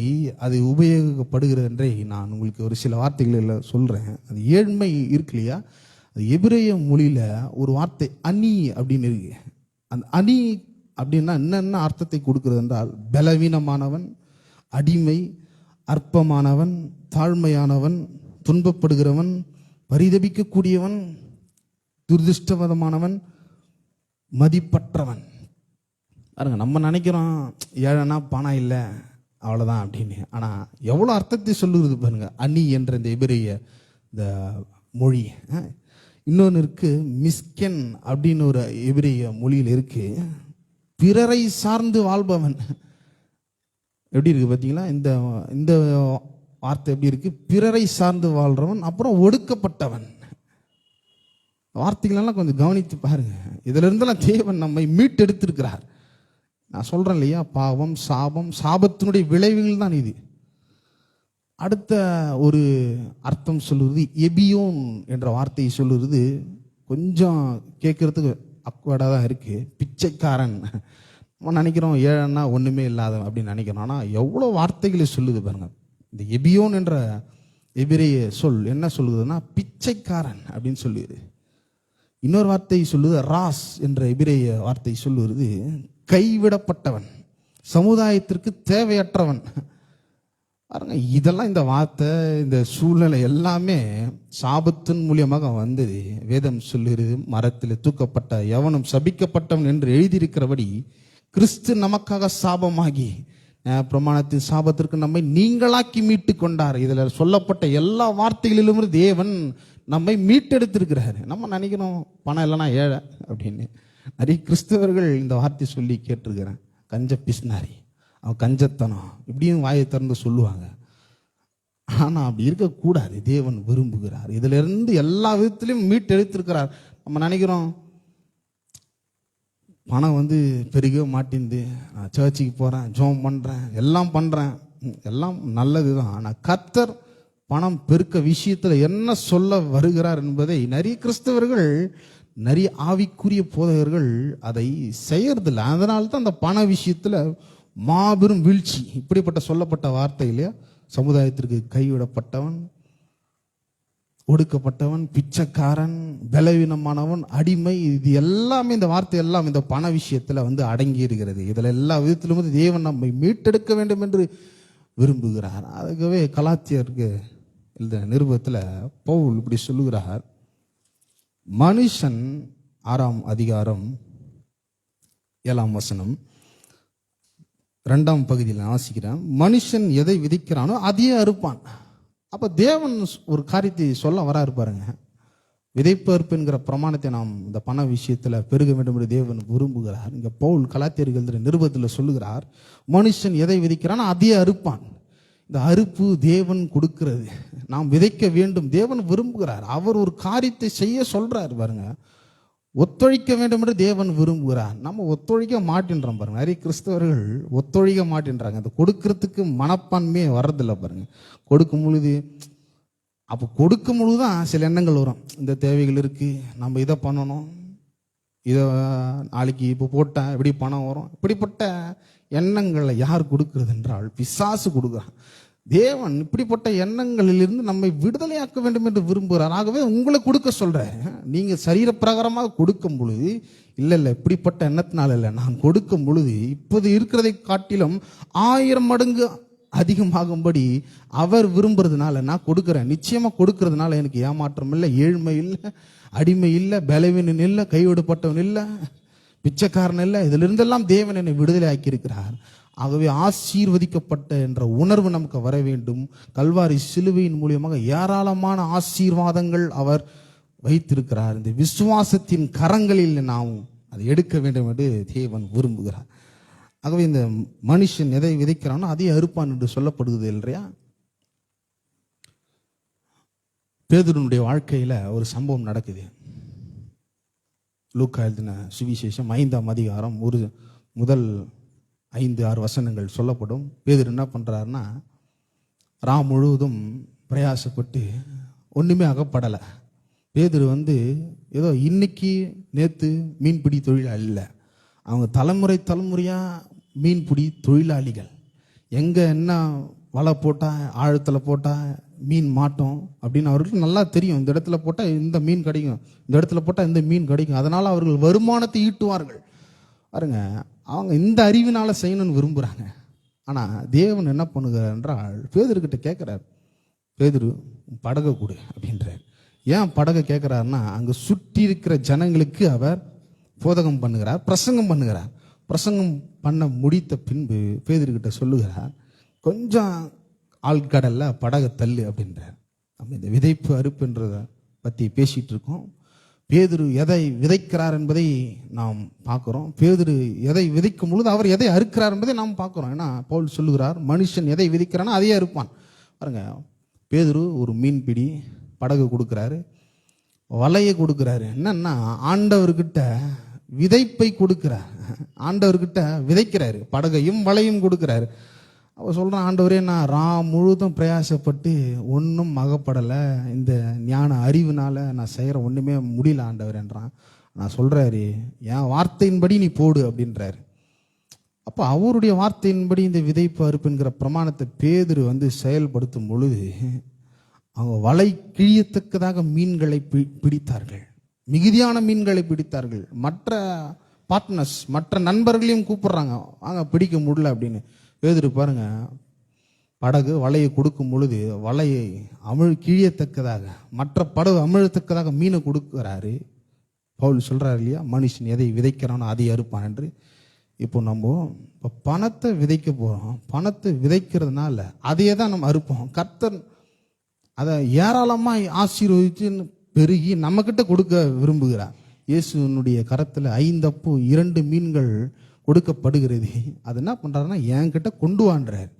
அது உபயோகப்படுகிறது என்றே நான் உங்களுக்கு ஒரு சில வார்த்தைகளை சொல்கிறேன். அது ஏழ்மை இருக்கு இல்லையா, அது எபிரேய மொழியில் ஒரு வார்த்தை அனி அப்படின்னு இருக்கு. அந்த அனி அப்படின்னா என்னென்ன அர்த்தத்தை கொடுக்கிறது என்றால், பலவீனமானவன், அடிமை, அற்பமானவன், தாழ்மையானவன், துன்பப்படுகிறவன், பரிதபிக்கக்கூடியவன், துர்திருஷ்டவதமானவன், மதிப்பற்றவன். பாருங்க, நம்ம நினைக்கிறோம் ஏழைனா பணம் இல்லை அவ்வளோதான் அப்படின்னு, ஆனால் எவ்வளோ அர்த்தத்தை சொல்லுகிறது பாருங்க அனி என்ற இந்த எபிரேய இந்த மொழி. இன்னொன்று இருக்கு மிஸ்கென் அப்படின்னு ஒரு எபிரேய மொழியில் இருக்கு, பிறரை சார்ந்து வாழ்பவன். எப்படி இருக்கு பார்த்தீங்களா, இந்த இந்த வார்த்தை எப்படி இருக்கு, பிறரை சார்ந்து வாழ்றவன், அப்புறம் ஒடுக்கப்பட்டவன். வார்த்தைகளெல்லாம் கொஞ்சம் கவனித்து பாருங்க. இதுல இருந்தெல்லாம் தேவன் நம்மை மீட்டெடுத்திருக்கிறார். நான் சொல்றேன் இல்லையா, பாவம், சாபம், சாபத்தினுடைய விளைவுகள் தான் இது. அடுத்த ஒரு அர்த்தம் சொல்லுறது எபியோன் என்ற வார்த்தையை சொல்லுறது கொஞ்சம் கேட்கறதுக்கு அக்வர்டாக தான் இருக்கு, பிச்சைக்காரன். நம்ம நினைக்கிறோம் ஏழைன்னா ஒன்றுமே இல்லாத அப்படின்னு நினைக்கிறோம், ஆனால் எவ்வளோ வார்த்தைகளை சொல்லுது பாருங்க. இந்த எபியோன் என்ற எபிரேய சொல் என்ன சொல்லுதுன்னா பிச்சைக்காரன் அப்படின்னு சொல்லுது. இன்னொரு வார்த்தை சொல்லுது ராஸ் என்ற எபிரேய வார்த்தை சொல்லுவது கைவிடப்பட்டவன், சமுதாயத்திற்கு தேவையற்றவன். பாருங்க, இதெல்லாம் இந்த வார்த்தை இந்த சூழ்நிலை எல்லாமே சாபத்தின் மூலியமாக வந்தது. வேதம் சொல்லுகிறது, மரத்தில் தூக்கப்பட்ட எவனும் சபிக்கப்பட்டவன் என்று எழுதியிருக்கிறபடி கிறிஸ்து நமக்காக சாபமாகி பிரமாணத்தின் சாபத்திற்கு நம்மை நீங்களாக்கி மீட்டு கொண்டார். இதில் சொல்லப்பட்ட எல்லா வார்த்தைகளிலும் தேவன் நம்மை மீட்டெடுத்திருக்கிறாரு. நம்ம நினைக்கிறோம் பணம் இல்லைனா ஏழை அப்படின்னு. நிறைய கிறிஸ்தவர்கள் இந்த வார்த்தை சொல்லி கேட்டிருக்கிறேன், கஞ்ச பிஸ்னாரி, அவன் கஞ்சத்தனம் இப்படியும் வாயை திறந்து சொல்லுவாங்க. ஆனால் அப்படி இருக்கக்கூடாது, தேவன் விரும்புகிறார். இதுல இருந்து எல்லா விதத்திலையும் மீட்டெடுத்திருக்கிறார். நம்ம நினைக்கிறோம் பணம் பெருக மாட்டேங்குது, நான் சர்ச்சுக்கு போகிறேன், ஜோம் பண்ணுறேன், எல்லாம் பண்ணுறேன், எல்லாம் நல்லது தான். ஆனால் கர்த்தர் பணம் பெருக்க விஷயத்தில் என்ன சொல்ல வருகிறார் என்பதை நிறைய கிறிஸ்தவர்கள், நிறைய ஆவிக்குரிய போதகர்கள் அதை செய்யறதில்லை. அதனால தான் அந்த பண விஷயத்தில் மாபெரும் வீழ்ச்சி. இப்படிப்பட்ட சொல்லப்பட்ட வார்த்தை இல்லையா, சமுதாயத்திற்கு கைவிடப்பட்டவன், ஒடுக்கப்பட்டவன், பிச்சைக்காரன், பலவீனமானவன், அடிமை, இது எல்லாமே இந்த வார்த்தை எல்லாம் இந்த பண விஷயத்தில் அடங்கி இருக்கிறது. இதில் எல்லா விதத்திலும் தேவன் நம்மை மீட்டெடுக்க வேண்டும் என்று விரும்புகிறார். அதுக்காகவே கலாத்தியருக்கு எழுதின நிருபத்தில் பவுல் இப்படி சொல்லுகிறார். மனுஷன் 6ஆம் அதிகாரம் 7ஆம் வசனம் 2ஆம் பகுதியில் நான் வாசிக்கிறேன். மனுஷன் எதை விதைக்கிறானோ அதையே அறுப்பான். அப்ப தேவன் ஒரு காரியத்தை சொல்ல வராரு பாருங்க. விதைப்பு அறுப்பு என்கிற பிரமாணத்தை நாம் இந்த பண விஷயத்துல பெருக வேண்டும் என்று தேவன் விரும்புகிறார். இங்க பவுல் கலாத்தியர்கள் நிருபத்தில் சொல்லுகிறார், மனுஷன் எதை விதைக்கிறானோ அதையே அறுப்பான். இந்த அறுப்பு தேவன் கொடுக்கிறது, நாம் விதைக்க வேண்டும், தேவன் விரும்புகிறார். அவர் ஒரு காரியத்தை செய்ய சொல்றாரு பாருங்க, ஒத்துழைக்க வேண்டும் என்று தேவன் விரும்புகிறார். நம்ம ஒத்துழைக்க மாட்டேன்றோம் பாருங்க. நிறைய கிறிஸ்தவர்கள் ஒத்துழைக்க மாட்டேன்றாங்க, அந்த கொடுக்கறதுக்கு மனப்பான்மையே வர்றதில்லை பாருங்க. கொடுக்கும் பொழுது அப்போ கொடுக்கும் பொழுதுதான் சில எண்ணங்கள் வரும், இந்த தேவைகள் இருக்கு, நம்ம இதை பண்ணணும், இதை நாளைக்கு இப்போ போட்டேன் எப்படி பணம் வரும். இப்படிப்பட்ட எண்ணங்களை யார் கொடுக்கிறது என்றால் பிசாசு கொடுக்குறான். தேவன் இப்படிப்பட்ட எண்ணங்களிலிருந்து நம்மை விடுதலையாக்க வேண்டும் என்று விரும்புகிறார். ஆகவே உங்களை கொடுக்க சொல்றேன். நீங்க சரீர பிரகாரமாக கொடுக்கும் பொழுது இல்லை இப்படிப்பட்ட எண்ணத்தினால இல்லை, நான் கொடுக்கும் பொழுது இப்போது இருக்கிறதை காட்டிலும் 1000 மடங்கு அதிகமாகும்படி அவர் விரும்புறதுனால நான் கொடுக்குறேன். நிச்சயமா கொடுக்கறதுனால எனக்கு ஏமாற்றம் இல்லை, ஏழ்மை இல்லை, அடிமை இல்லை, பலவீனன் இல்லை, கைவிடப்பட்டவன் இல்லை, பிச்சைக்காரன் இல்லை. இதுல இருந்தெல்லாம் தேவன் என்னை விடுதலை ஆக்கி இருக்கிறார். ஆகவே ஆசீர்வதிக்கப்பட்ட என்ற உணர்வு நமக்கு வர வேண்டும். கல்வாரி சிலுவையின் மூலியமாக ஏராளமான ஆசீர்வாதங்கள் அவர் வைத்திருக்கிறார். இந்த விசுவாசத்தின் கரங்களில் நாம் அதை எடுக்க வேண்டும் என்று தேவன் விரும்புகிறார். ஆகவே இந்த மனுஷன் எதை விதைக்கிறானோ அதை அறுப்பான் என்று சொல்லப்படுகிறது இல்லையா. பேதுருனுடைய வாழ்க்கையில ஒரு சம்பவம் நடக்குது. லூக்கா எழுதின சுவிசேஷம் 5ஆம் அதிகாரம் முதல் 5-6 வசனங்கள் சொல்லப்படும். பேதுரு என்ன பண்ணுறாருன்னா, ராம் முழுவதும் பிரயாசப்பட்டு ஒன்றுமே அகப்படலை. பேதுரு ஏதோ இன்னைக்கு நேற்று மீன்பிடி தொழிலாளி இல்லை, அவங்க தலைமுறையாக மீன்பிடி தொழிலாளிகள். எங்கே என்ன வலை போட்டால் ஆழத்தில் போட்டால் மீன் மாட்டோம் அப்படின்னு அவர்களுக்கு நல்லா தெரியும். இந்த இடத்துல போட்டால் இந்த மீன் கிடைக்கும், இந்த இடத்துல போட்டால் இந்த மீன் கிடைக்கும். அதனால் அவர்கள் வருமானத்தை ஈட்டுவார்கள். பாருங்க, அவங்க இந்த அறிவினால் செய்யணும்னு விரும்புகிறாங்க. ஆனால் தேவன் என்ன பண்ணுகிறார் என்றால், பேதுருக்கிட்ட கேட்குறார், பேதுரு படகை கொடு அப்படின்றார். ஏன் படகை கேட்குறாருன்னா, அங்கே சுற்றி இருக்கிற ஜனங்களுக்கு அவர் போதகம் பண்ணுகிறார், பிரசங்கம் பண்ணுகிறார். பிரசங்கம் பண்ண முடித்த பின்பு பேதுருக்கிட்ட சொல்லுகிறார், கொஞ்சம் ஆழ்கடலில் படகை தள்ளு அப்படின்றார். நம்ம இந்த விதைப்பு அறுப்புன்றதை பற்றி பேசிகிட்டு இருக்கோம். பேதுரு எதை விதைக்கிறார் என்பதை நாம் பார்க்குறோம். பேதுரு எதை விதைக்கும் பொழுது அவர் எதை அறுக்கிறார் என்பதை நாம் பார்க்குறோம். ஏன்னா பவுல் சொல்லுகிறார், மனுஷன் எதை விதைக்கிறானோ அதையே அறுப்பான். பாருங்க, பேதுரு ஒரு மீன்பிடி படகு கொடுக்குறாரு, வலையை கொடுக்குறாரு. என்னன்னா ஆண்டவர்கிட்ட விதைப்பை கொடுக்குறார், ஆண்டவர்கிட்ட விதைக்கிறாரு, படகையும் வலையும் கொடுக்குறாரு. அவ சொல்கிறான், ஆண்டவரே நான் முழுதும் பிரயாசப்பட்டு ஒன்றும் அகப்படலை, இந்த ஞான அறிவுனால நான் செய்கிற ஒன்றுமே முடியல ஆண்டவரேன்றான். நான் சொல்கிறாரு, என் வார்த்தையின்படி நீ போடு அப்படின்றாரு. அப்போ அவருடைய வார்த்தையின்படி இந்த விதைப்பு அறுப்புங்கிற பிரமாணத்தை பேதுரு செயல்படுத்தும் பொழுது அவங்க வலை கிழியத்தக்கதாக மீன்களை பிடித்தார்கள், மிகுதியான மீன்களை பிடித்தார்கள். மற்ற பார்ட்னர்ஸ், மற்ற நண்பர்களையும் கூப்பிடுறாங்க, வாங்க பிடிக்க முடியல அப்படின்னு. பேதுரு பாருங்க, படகு வலையை கொடுக்கும் பொழுது வலையை கிழியத்தக்கதாக, மற்ற படகு அமிழத்தக்கதாக மீனை கொடுக்குறாரு. பவுல் சொல்றாரு இல்லையா, மனுஷன் எதை விதைக்கிறானோ அதை அறுப்பான் என்று. இப்போ இப்போ பணத்தை விதைக்க போகிறோம், பணத்தை விதைக்கிறதுனால அதையே தான் நம்ம அறுப்போம். கர்த்தர் அதை ஏராளமாக ஆசீர்வதித்து பெருகி நம்மக்கிட்ட கொடுக்க விரும்புகிறார். இயேசுனுடைய கரத்தில் 5 அப்போ 2 மீன்கள் கொடுக்கப்படுகிறது. அது என்ன பண்ணுறாருன்னா, என்கிட்ட கொண்டு வான்றார்.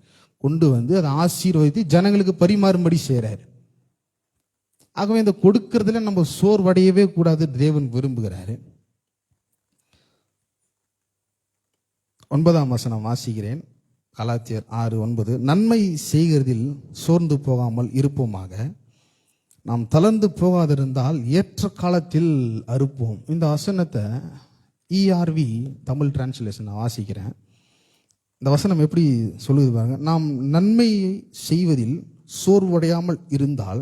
கொண்டு அதை ஆசீர்வதித்து ஜனங்களுக்கு பரிமாறும்படி செய்கிறார். ஆகவே இந்த கொடுக்கறதுல நம்ம சோர்வடையவே கூடாது, தேவன் விரும்புகிறாரு. 9ஆம் வசனம் வாசிக்கிறேன், கலாத்தியர் 6:9. நன்மை செய்கிறதில் சோர்ந்து போகாமல் இருப்போமாக, நாம் தளர்ந்து போகாதிருந்தால் ஏற்ற காலத்தில் அறுப்போம். இந்த வசனத்தை ERV தமிழ் டிரான்ஸ்லேஷன் நான் வாசிக்கிறேன். இந்த வசனம் எப்படி சொல்லுது பாருங்க, நாம் நன்மை செய்வதில் சோர்வடையாமல் இருந்தால்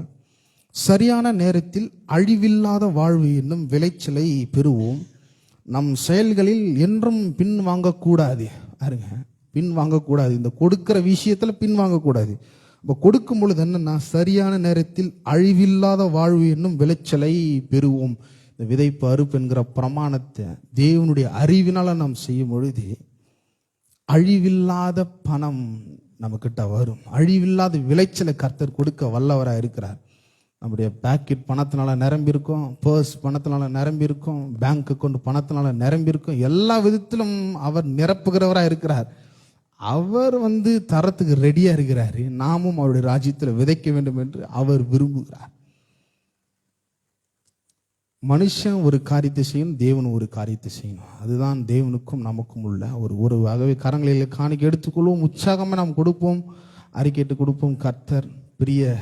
சரியான நேரத்தில் அழிவில்லாத வாழ்வு என்னும் விளைச்சலை பெறுவோம். நம் செயல்களில் என்றும் பின் வாங்கக்கூடாது. பாருங்க, பின் வாங்கக்கூடாது, இந்த கொடுக்கிற விஷயத்தில் பின் வாங்கக்கூடாது. இப்போ கொடுக்கும் பொழுது என்னன்னா, சரியான நேரத்தில் அழிவில்லாத வாழ்வு என்னும் விளைச்சலை பெறுவோம். இந்த விதைப்பு அறுப்பு என்கிற பிரமாணத்தை தேவனுடைய அறிவினால நாம் செய்யும் பொழுது அழிவில்லாத பணம் நம்மக்கிட்ட வரும், அழிவில்லாத விளைச்சலை கர்த்தர் கொடுக்க வல்லவராக இருக்கிறார். நம்முடைய பாக்கெட் பணத்தினால நிரம்பி இருக்கும், பர்ஸ் பணத்தினால நிரம்பி இருக்கும், பேங்க் அக்கௌண்ட் பணத்தினால நிரம்பி இருக்கும். எல்லா விதத்திலும் அவர் நிரப்புகிறவராக இருக்கிறார். அவர் தரத்துக்கு ரெடியா இருக்கிறாரு. நாமும் அவருடைய ராஜ்யத்தில் விதைக்க வேண்டும் என்று அவர் விரும்புகிறார். மனுஷன் ஒரு காரியத்தை செய்யணும், தேவன் ஒரு காரியத்தை செய்யணும். அதுதான் தேவனுக்கும் நமக்கும் உள்ள ஒரு ஆகவே கரங்களில் காணிக்கை எடுத்துக்கொள்வோம், உற்சாகமாக நாம் கொடுப்போம், அறிக்கையிட்டு கொடுப்போம். கர்த்தர் பெரிய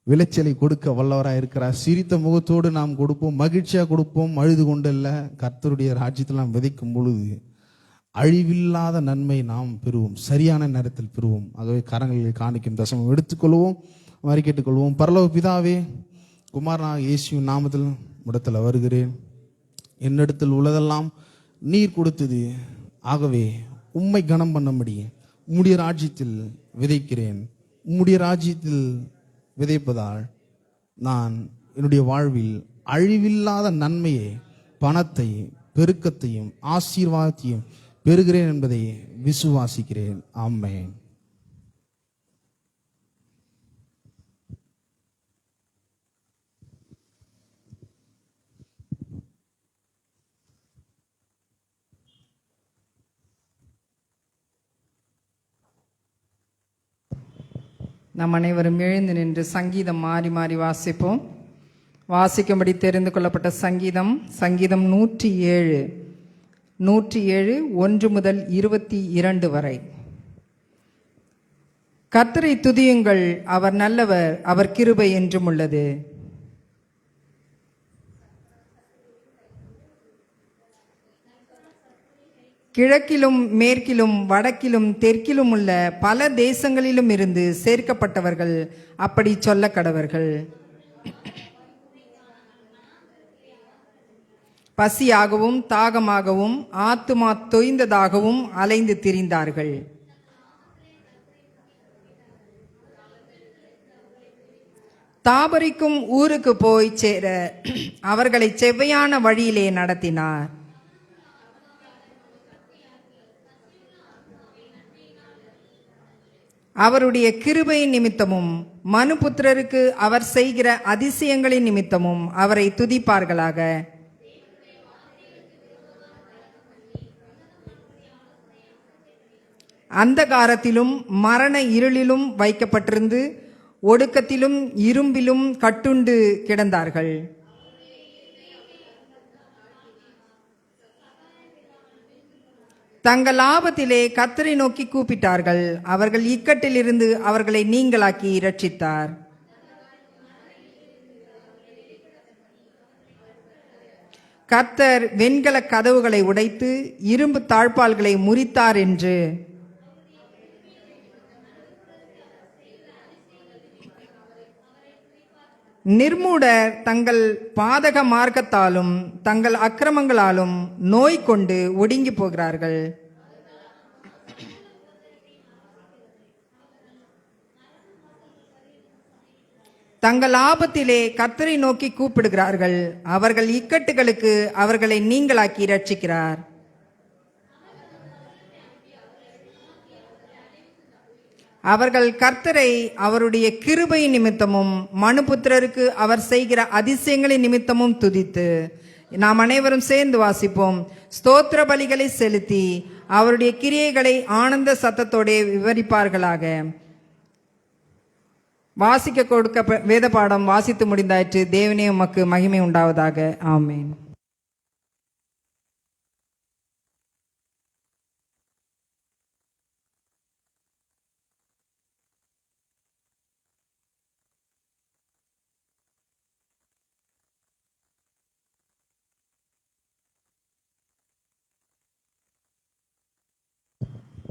விளைச்சலை கொடுக்க வல்லவராக இருக்கிறார். சிரித்த முகத்தோடு நாம் கொடுப்போம், மகிழ்ச்சியாக கொடுப்போம், அழுது கொண்டு இல்லை. கர்த்தருடைய ராஜ்யத்தில் நாம் விதைக்கும் பொழுது அழிவில்லாத நன்மை நாம் பெறுவோம், சரியான நேரத்தில் பெறுவோம். ஆகவே கரங்களில் காணிக்கும் தசமம் எடுத்துக்கொள்வோம், அறிக்கையிட்டுக் கொள்வோம். பரலோக பிதாவே, குமாரனாக இயேசுவின் நாமத்தில் இடத்துல வருகிறேன். என்னிடத்தில் உள்ளதெல்லாம் நீர் கொடுத்தது. ஆகவே உம்மை கனம் பண்ணும்படி உம்முடைய ராஜ்யத்தில் விதைக்கிறேன். உம்முடைய ராஜ்யத்தில் விதைப்பதால் நான் என்னுடைய வாழ்வில் அழிவில்லாத நன்மையை, பணத்தை, பெருக்கத்தையும் ஆசீர்வாதத்தையும் பெறுகிறேன் என்பதை விசுவாசிக்கிறேன். ஆமென். நாம் அனைவரும் எழுந்து நின்று சங்கீதம் மாறி மாறி வாசிப்போம். வாசிக்கும்படி தெரிந்து கொள்ளப்பட்ட சங்கீதம் 107. 107 1 முதல் 22 வரை. கர்த்தரை துதியுங்கள், அவர் நல்லவர், அவர் கிருபை என்றும் உள்ளது. கிழக்கிலும் மேற்கிலும் வடக்கிலும் தெற்கிலும் உள்ள பல தேசங்களிலும் இருந்து சேர்க்கப்பட்டவர்கள் அப்படி சொல்ல கடவர்கள். பசியாகவும் தாகமாகவும் ஆத்துமா தொய்ந்ததாகவும் அலைந்து திரிந்தார்கள். தாபரிக்கும் ஊருக்கு போய் சேர அவர்களை செவ்வையான வழியிலே நடத்தினார். அவருடைய கிருபை நிமித்தமும் மனுபுத்திரருக்கு அவர் செய்கிற அதிசயங்களின் நிமித்தமும் அவரை துதிப்பார்களாக. அந்தகாரத்திலும் மரண இருளிலும் வைக்கப்பட்டிருந்து ஒடுக்கத்திலும் இரும்பிலும் கட்டுண்டு கிடந்தார்கள். தங்கள் ஆபத்திலே கர்த்தரை நோக்கி கூப்பிட்டார்கள். அவர்கள் இக்கட்டிலிருந்து அவர்களை நீங்களாக்கி இரட்சித்தார். கர்த்தர் வெண்கல கதவுகளை உடைத்து இரும்பு தாழ்பால்களை முறித்தார் என்று நிர்மூடர் தங்கள் பாதக மார்க்கத்தாலும் தங்கள் அக்கிரமங்களாலும் நோய் கொண்டு ஒடுங்கி போகிறார்கள். தங்கள் ஆபத்திலே கர்த்தரை நோக்கி கூப்பிடுகிறார்கள். அவர்கள் இக்கட்டுகளுக்கு அவர்களை நீங்களாக்கி இரட்சிக்கிறார். அவர்கள் கர்த்தரை அவருடைய கிருபை நிமித்தமும் மனுபுத்திரருக்கு அவர் செய்கிற அதிசயங்களின் நிமித்தமும் துதித்து, நாம் அனைவரும் சேர்ந்து வாசிப்போம். ஸ்தோத்திர பலிகளை செலுத்தி அவருடைய கிரியைகளை ஆனந்த சத்தத்தோட விவரிப்பார்களாக. வாசிக்க கொடுக்க வேத பாடம் வாசித்து முடிந்தாயிற்று. தேவனே உமக்கு மகிமை உண்டாவதாக. ஆமேன்.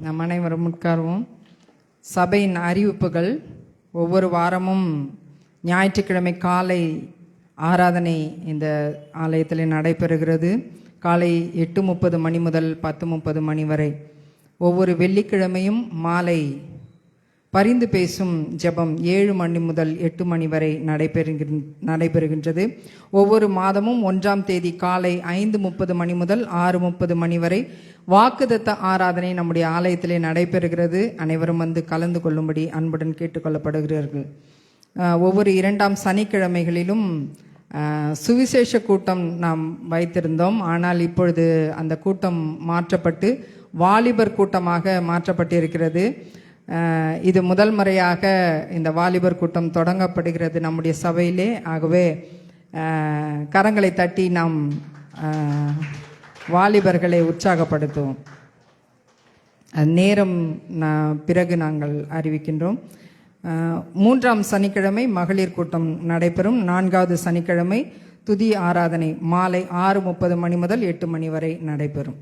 நம் அனைவரும் உட்காருவோம். சபையின் அறிவிப்புகள். ஒவ்வொரு வாரமும் ஞாயிற்றுக்கிழமை காலை ஆராதனை இந்த ஆலயத்தில் நடைபெறுகிறது. காலை 8:30 மணி முதல் 10:30 மணி வரை. ஒவ்வொரு வெள்ளிக்கிழமையும் மாலை பரிந்து பேசும் ஜெபம் 7 மணி முதல் 8 மணி வரை நடைபெறுகின்றது. ஒவ்வொரு மாதமும் 1ஆம் தேதி காலை 5:30 மணி முதல் 6:30 மணி வரை வாக்குதத்த ஆராதனை நம்முடைய ஆலயத்திலே நடைபெறுகிறது. அனைவரும் வந்து கலந்து கொள்ளும்படி அன்புடன் கேட்டுக்கொள்ளப்படுகிறார்கள். ஒவ்வொரு 2ஆம் சனிக்கிழமைகளிலும் சுவிசேஷ கூட்டம் நாம் வைத்திருந்தோம். ஆனால் இப்பொழுது அந்த கூட்டம் மாற்றப்பட்டு வாலிபர் கூட்டமாக மாற்றப்பட்டிருக்கிறது. இது முதல் முறையாக இந்த வாலிபர் கூட்டம் தொடங்கப்படுகிறது நம்முடைய சபையிலே. ஆகவே கரங்களை தட்டி நாம் வாலிபர்களை உற்சாகப்படுத்துவோம். நேரம் பிறகு நாங்கள் அறிவிக்கின்றோம். 3ஆம் சனிக்கிழமை மகளிர் கூட்டம் நடைபெறும். 4வது சனிக்கிழமை துதி ஆராதனை மாலை 6:30 மணி முதல் 8 மணி வரை நடைபெறும்.